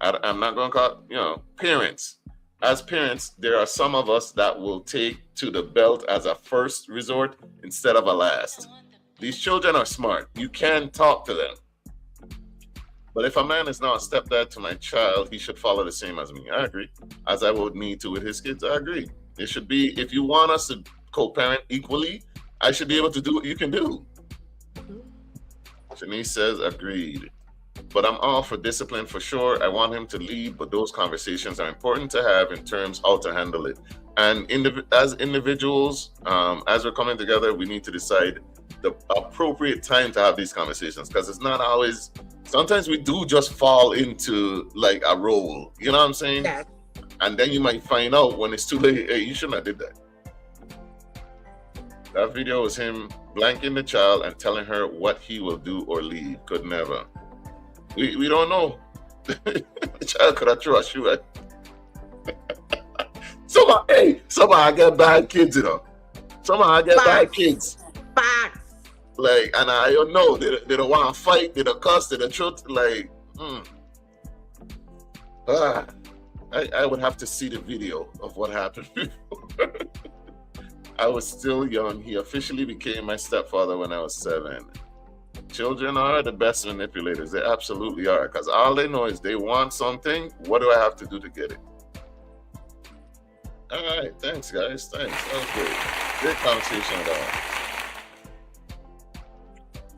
Speaker 1: I'm not going to call, parents. As parents, there are some of us that will take to the belt as a first resort instead of a last. These children are smart. You can talk to them. But if a man is now a stepdad to my child, he should follow the same as me. I agree. As I would need to with his kids, I agree. It should be, if you want us to co-parent equally, I should be able to do what you can do. Shanice says, agreed. But I'm all for discipline for sure. I want him to lead, but those conversations are important to have in terms how to handle it. And as individuals, as we're coming together, we need to decide the appropriate time to have these conversations, because it's not always, sometimes we do just fall into like a role, you know what I'm saying?
Speaker 2: Yes.
Speaker 1: And then you might find out when it's too late, hey, you shouldn't have did that. That video was him blanking the child and telling her what he will do or leave. Could never. We don't know. The child could have thrown a shoe at. Somebody get bad kids, you know. Somebody get bad kids.
Speaker 2: Facts.
Speaker 1: Like, and I don't know, they don't want to fight, they don't cuss, they don't truth, like, I would have to see the video of what happened before. I was still young. He officially became my stepfather when I was 7. Children are the best manipulators. They absolutely are, because all they know is they want something. What do I have to do to get it? All right, thanks, guys. Thanks. That was great. Great conversation at all.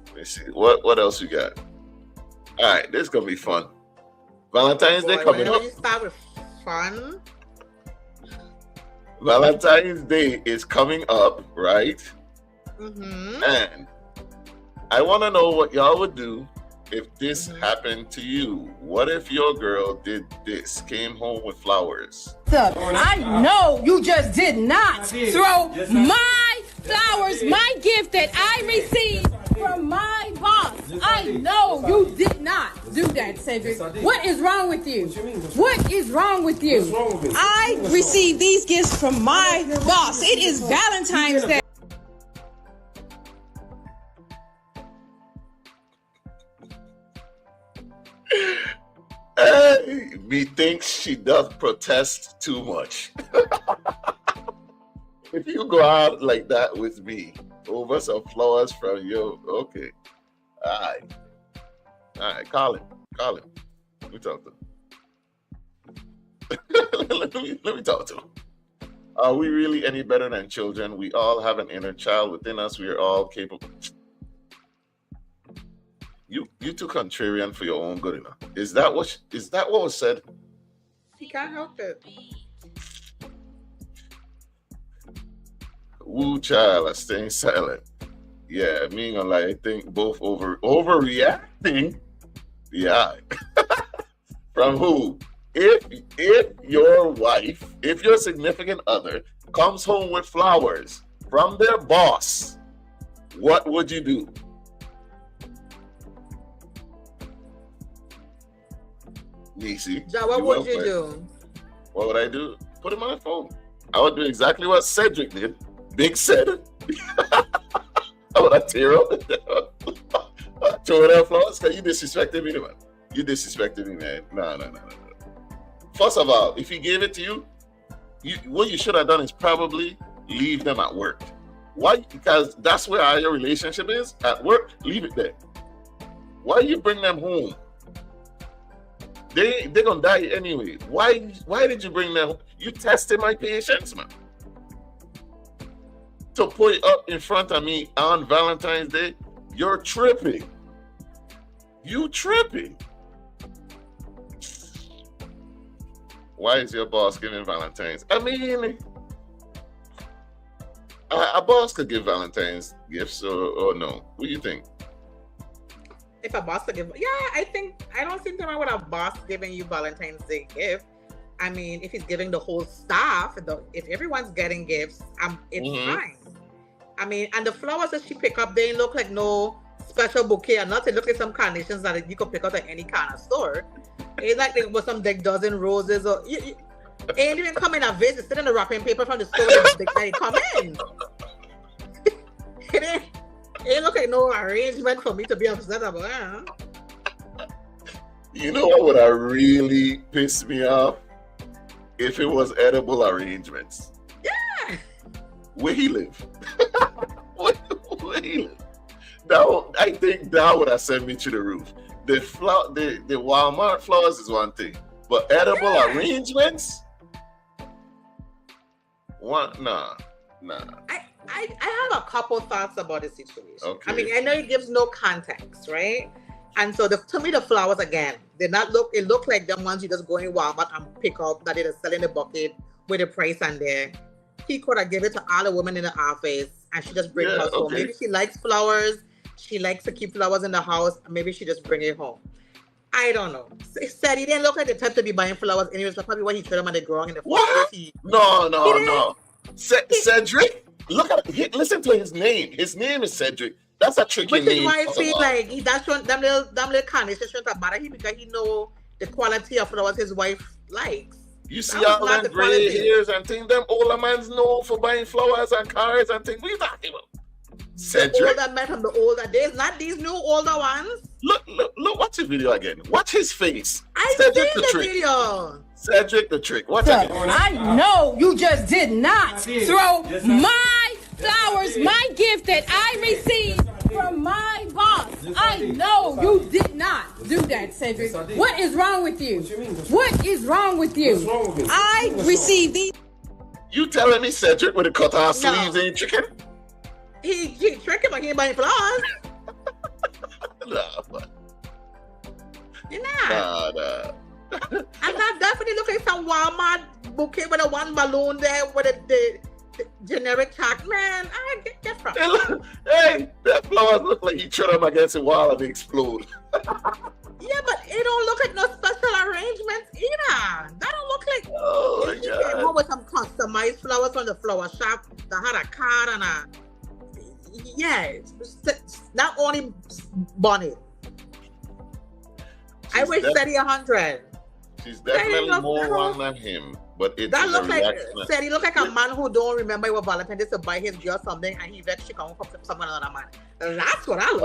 Speaker 1: Let me see. What else we got? All right, this is gonna be fun. Valentine's Day coming up.
Speaker 2: When you start with fun.
Speaker 1: Valentine's Day is coming up, right?
Speaker 2: Mm-hmm.
Speaker 1: And I want to know what y'all would do if this happened to you. What if your girl did this, came home with flowers?
Speaker 13: I know you just did not throw my flowers, my gift that I received from my boss. I know you did not do that, Cedric. What is wrong with you? What is wrong with you? I received these gifts from my boss. It is Valentine's Day.
Speaker 1: Methinks she does protest too much. If you go out like that with me over some flowers from you, okay. All right, call him. Let me talk to him. let me talk to him. Are we really any better than children? We all have an inner child within us. We are all capable. You too contrarian for your own good enough. Is that what was said?
Speaker 2: He can't help it.
Speaker 1: Woo, child, are staying silent. Yeah, me ain't gonna lie. I think both overreacting. Yeah. From who? If your wife, if your significant other comes home with flowers from their boss, what would you do? Neci,
Speaker 2: Jah, what would you do?
Speaker 1: What would I do? Put him on the phone. I would do exactly what Cedric did. Big Ced. I would have tear up. Throw it out flowers because you disrespected me, man. You disrespected me, man. No. First of all, if he gave it to you, what you should have done is probably leave them at work. Why? Because that's where your relationship is, at work. Leave it there. Why you bring them home? They're gonna die anyway. Why did you bring them home? You tested my patience, man. To put it up in front of me on Valentine's Day, you're tripping. You tripping. Why is your boss giving Valentine's? I mean, a boss could give Valentine's gifts or no. What do you think?
Speaker 2: If a boss could give, I don't see anything wrong with a boss giving you Valentine's Day gift. I mean, if he's giving the whole staff, if everyone's getting gifts, it's fine. I mean, and the flowers that she pick up, they look like no special bouquet or nothing. Look like some carnations that you could pick up at any kind of store. It's like there was some dozen roses or it ain't even come in a vase. It's still in the wrapping paper from the store that they come in. It look like no arrangement for me to be upset about.
Speaker 1: You know what would have really pissed me off? If it was edible arrangements.
Speaker 2: Yeah.
Speaker 1: Where he live? Where he live? I think that would have sent me to the roof. The Walmart flowers is one thing, but edible arrangements? Nah.
Speaker 2: I have a couple thoughts about the situation.
Speaker 1: Okay.
Speaker 2: I mean, I know it gives no context, right? And so to me, the flowers again, it look like the ones you just go in Walmart and pick up that they're selling the bucket with the price on there. He could have given it to all the women in the office and she just bring it home. Okay. Maybe she likes flowers. She likes to keep flowers in the house. Maybe she just bring it home. I don't know. He said he didn't look like the type to be buying flowers anyways. That's probably why he threw them on the ground in the
Speaker 1: what? No. Cedric? Look at it. Listen to his name. His name is Cedric. That's a tricky name.
Speaker 2: Which is why I feel like that's them little carnations shouldn't bother him because he know the quality of flowers his wife likes.
Speaker 1: You see all them gray hairs and things. Them older mans know for buying flowers and cars and things. What are you talking about? Cedric.
Speaker 2: The older men from the older days, not these new older ones.
Speaker 1: Look, watch the video again. Watch his face.
Speaker 2: I seen the video.
Speaker 1: Cedric the Trick. Watch it.
Speaker 13: I know you just did not throw my flowers, my gift that I received from my boss. I know you did not do that, Cedric. What is wrong with you? What is wrong with you? I received these.
Speaker 1: You telling me Cedric with the cut off sleeves ain't chicken?
Speaker 2: He tricking like he ain't buying flowers.
Speaker 1: Nah.
Speaker 2: And that definitely look like some Walmart bouquet with a one balloon there with the generic chalk. Man, I get from.
Speaker 1: Hey, that flowers look like he threw them against the wall and they explode.
Speaker 2: Yeah, but it don't look like no special arrangements either. That don't look like.
Speaker 1: Oh my God.
Speaker 2: Came home with some customized flowers from the flower shop that had a card and a. Yeah, not only bonnet. I wish Sadie 100.
Speaker 1: She's definitely more wrong than him, but it's
Speaker 2: that look like Sadie look like a man who don't remember it was Valentine's Day to buy his girl something and he vexed she come from some another man. That's what I look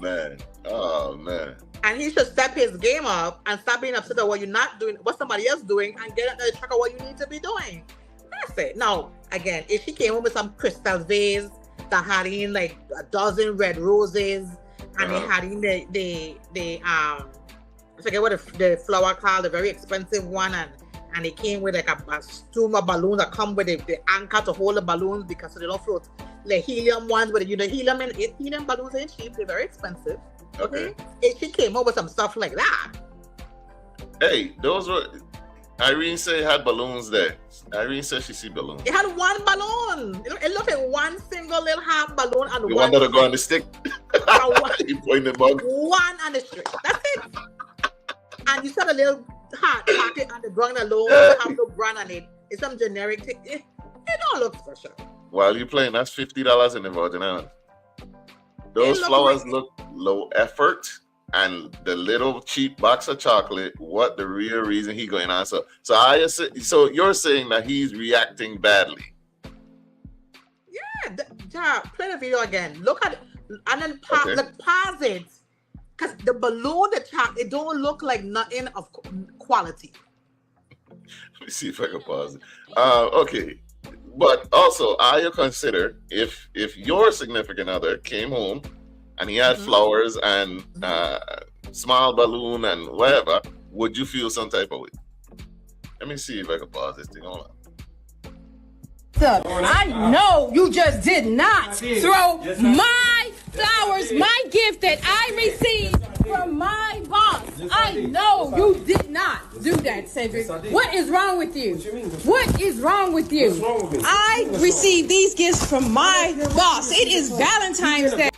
Speaker 2: like.
Speaker 1: Oh man.
Speaker 2: And he should step his game up and stop being upset at what you're not doing, what somebody else doing, and get on the track of what you need to be doing. That's it. Now, again, if she came home with some crystal vase that had in like a dozen red roses, and they had in the I forget what the flower called, the very expensive one, and it came with like a stream of balloons that come with the anchor to hold the balloons because they don't float. The helium ones with helium balloons ain't cheap, they're very expensive. Okay. If she came up with some stuff like that.
Speaker 1: Hey, those were Irene said had balloons there. Irene said she see balloons.
Speaker 2: It had one balloon. It looked like one single little half balloon and
Speaker 1: the one that'll go on the stick. You point the bug.
Speaker 2: One on the stick. That's it. And you saw a little heart pocket on the ground alone. Have no brand on it. It's some generic thing. It don't look special.
Speaker 1: While you're playing, that's $50 in the Virgin Islands. Those flowers look low effort. And the little cheap box of chocolate, what the real reason he going on? So you're saying that he's reacting badly?
Speaker 2: Yeah, play the video again. Look at it, and then pause it, because the balloon, the chocolate, it don't look like nothing of quality.
Speaker 1: Let me see if I can pause it. Okay. But also, you consider if your significant other came home and he had flowers and small balloon and whatever, would you feel some type of way? Let me see if I can pause this thing. Hold on.
Speaker 13: I know you just did not throw my flowers, my gift that I received from my boss. I know you did not do that, Cedric. What is wrong with you? What is wrong with you? I received these gifts from my boss. It is Valentine's Day.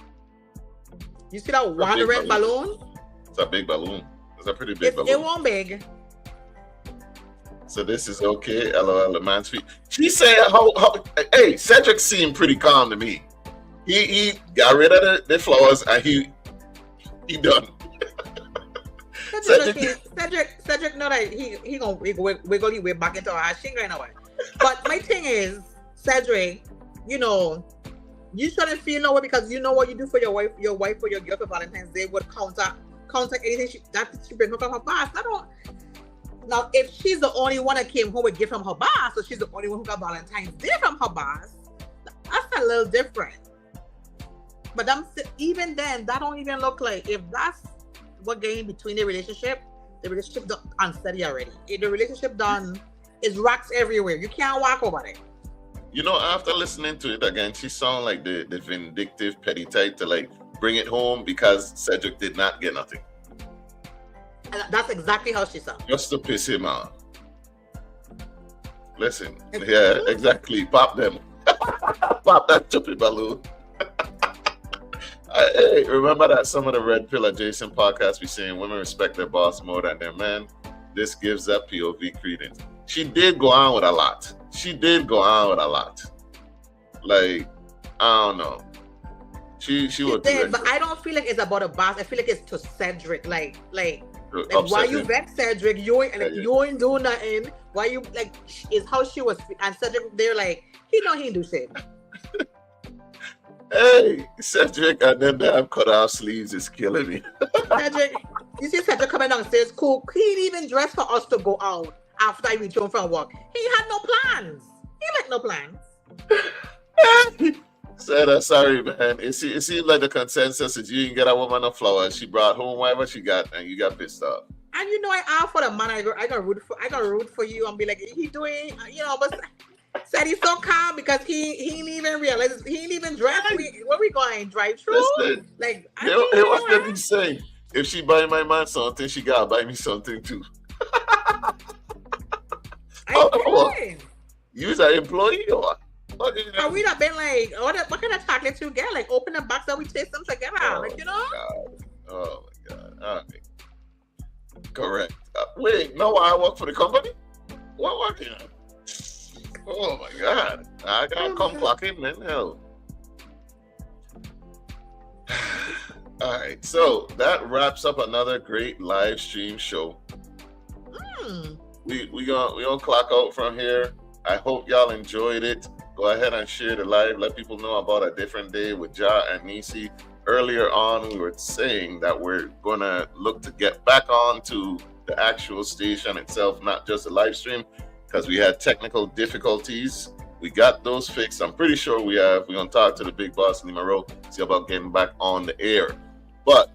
Speaker 2: You see that one red balloon?
Speaker 1: It's a big balloon. It's a pretty big balloon.
Speaker 2: It won't big.
Speaker 1: So this is okay. LOL, the man's feet. She said, hey, Cedric seemed pretty calm to me. He got rid of the flaws and he done.
Speaker 2: Cedric know that he gonna wiggle his way back into our shing right now. But my thing is, Cedric, you know, you shouldn't feel no way because you know what you do for your wife or your girl for Valentine's Day would counter anything she brings home from her boss. Now, if she's the only one that came home with a gift from her boss, or she's the only one who got Valentine's Day from her boss, that's a little different. But even then, that don't even look like, if that's what getting between the relationship done unsteady already. If the relationship done, is rocks everywhere. You can't walk over it.
Speaker 1: You know, after listening to it again, she sound like the vindictive, petty type to like bring it home because Cedric did not get nothing.
Speaker 2: And that's exactly how she sounds.
Speaker 1: Just to piss him off. Listen, yeah, exactly. Pop them. Pop that stupid balloon. Hey, remember that some of the Red Pill adjacent podcasts be saying women respect their boss more than their men? This gives that POV credence. She did go on with a lot. Like, I don't know. She would
Speaker 2: did, but I don't feel like it's about a boss. I feel like it's to Cedric. Like why you vex Cedric? You ain't doing nothing. Why you like? Is how she was. And Cedric, they're like, he ain't do shit.
Speaker 1: Hey, Cedric, and then damn cut off sleeves is killing me.
Speaker 2: Cedric, you see Cedric coming downstairs, cool. He didn't even dress for us to go out after I returned from work. He had no plans. He had no plans.
Speaker 1: Said, sorry, man. It seems like the consensus is you didn't get a woman a flower. She brought home whatever she got, and you got pissed off.
Speaker 2: And you know, I asked for the man. I got root for you and be like, he doing, you know, but said he's so calm because he didn't even realize he didn't even dress. Where we going? Drive through?
Speaker 1: Listen,
Speaker 2: like,
Speaker 1: it was what he saying. If she buy my man something, she gotta buy me something too. You's an employee or what?
Speaker 2: We'd have been like, what kind of chocolate you get? Like, open the box and we taste them together. Like, you know?
Speaker 1: Oh my God. Okay. Correct. Wait, no, I work for the company? What working on? Oh my God. I gotta come clock in, man. Hell. All right. So that wraps up another great live stream show. We gonna clock out from here. I hope y'all enjoyed it. Go ahead and share the live. Let people know about a different day with Jah and Neci. Earlier on, we were saying that we're gonna look to get back on to the actual station itself, not just a live stream, because we had technical difficulties. We got those fixed. I'm pretty sure we have. We're gonna talk to the big boss, Lima Rowe, see about getting back on the air. But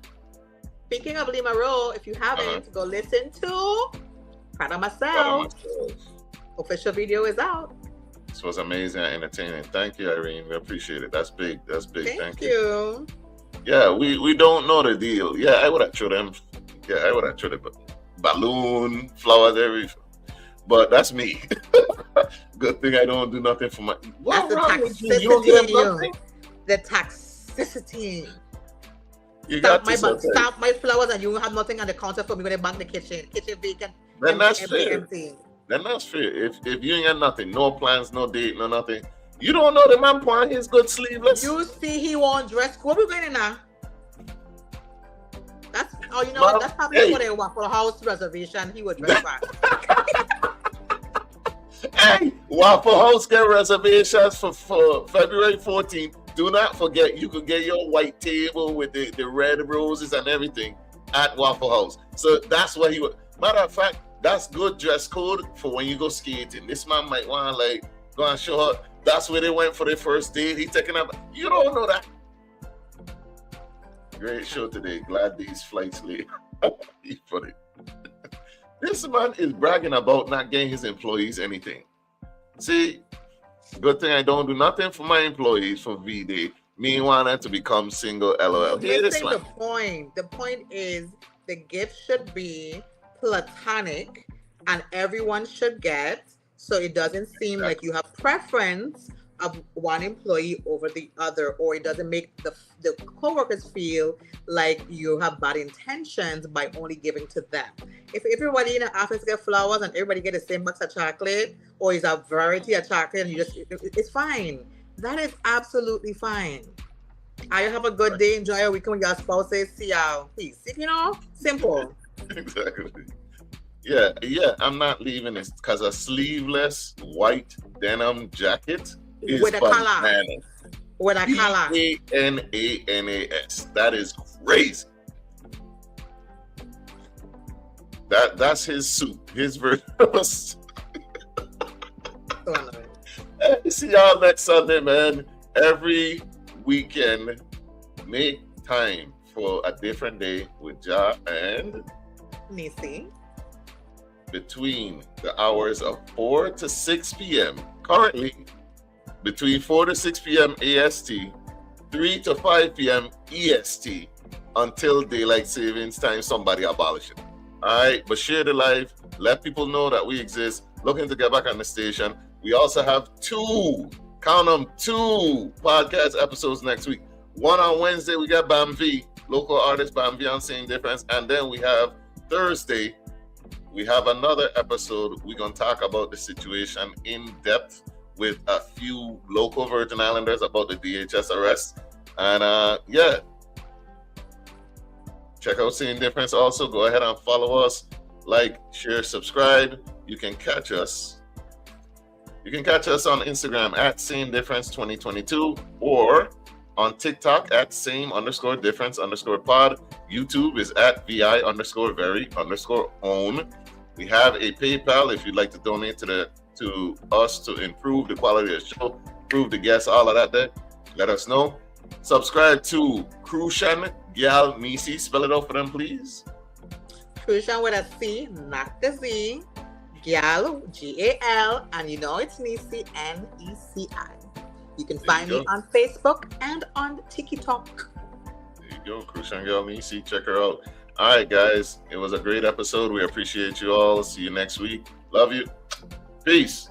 Speaker 2: speaking of Lima Rowe, if you haven't, go listen to Proud of Myself. Official video is out.
Speaker 1: This was amazing and entertaining. Thank you, Irene. We appreciate it. That's big. Thank
Speaker 2: you.
Speaker 1: Yeah, we don't know the deal. Yeah, I would have thrown them. Yeah, I would have thrown the balloon, flowers, everything. But that's me. Good thing I don't do nothing for my. What's wrong with you? You don't get nothing.
Speaker 2: The toxicity.
Speaker 1: You got to
Speaker 2: stop my flowers and you have nothing on the counter for me when I bank the kitchen vacant.
Speaker 1: Then that's fair. Then that's fair. If you ain't got nothing, no plans, no date, no nothing, you don't know the man point his good sleeveless.
Speaker 2: You see, he won't dress. What we going in now? That's you know what? That's probably for the Waffle House reservation. He would dress back.
Speaker 1: Hey, Waffle House get reservations for February 14th. Do not forget, you can get your white table with the red roses and everything at Waffle House. So that's what he would. Matter of fact, that's good dress code for when you go skating. This man might want to like go and show her. That's where they went for their first date. He taking up. You don't know that. Great show today. Glad these flights late. Funny. This man is bragging about not getting his employees anything. See, good thing I don't do nothing for my employees for V-Day. Me wanting to become single, LOL. Hear this man.
Speaker 2: The point. The point is the gift should be platonic and everyone should get, so it doesn't seem like you have preference of one employee over the other, or it doesn't make the co-workers feel like you have bad intentions by only giving to them. If everybody in the office get flowers and everybody get the same box of chocolate, or is a variety of chocolate, and it's fine. That is absolutely fine. I have a good day, enjoy your weekend with your spouses, see y'all. Peace. You know, simple.
Speaker 1: Exactly. Yeah, I'm not leaving this because a sleeveless white denim jacket is
Speaker 2: with a collar.
Speaker 1: bananas.
Speaker 2: With a collar.
Speaker 1: P-A-N-A-N-A-S. That is crazy. That's his suit. His version. See y'all next Sunday, man. Every weekend, make time for a different day with Jah and
Speaker 2: Neci.
Speaker 1: Between the hours of 4 to 6 p.m. Currently, between 4 to 6 p.m. AST, 3 to 5 p.m. EST, until daylight savings time somebody abolish it. All right, but share the live. Let people know that we exist. Looking to get back on the station. We also have 2 podcast episodes next week. One on Wednesday, we got Bam V, local artist Bam V on Same Difference. And then we have Thursday, we have another episode. We're going to talk about the situation in depth with a few local Virgin Islanders about the DHS arrest. And check out Same Difference also. Go ahead and follow us. Like, share, subscribe. You can catch us on Instagram at Same Difference 2022 or on TikTok at Same_Difference_pod. YouTube is at VI_very_own. We have a PayPal if you'd like to donate to us to improve the quality of the show, improve the guests, all of that there. Let us know. Subscribe to Crucian Gal Neci. Spell it out for them, please.
Speaker 2: Crucian with a C, not the Z. Gal, G-A-L, and you know it's Neci, N-E-C-I. You can find me on Facebook and on TikTok.
Speaker 1: There you go, Crucian Gal Neci. Check her out. All right, guys. It was a great episode. We appreciate you all. See you next week. Love you. Peace.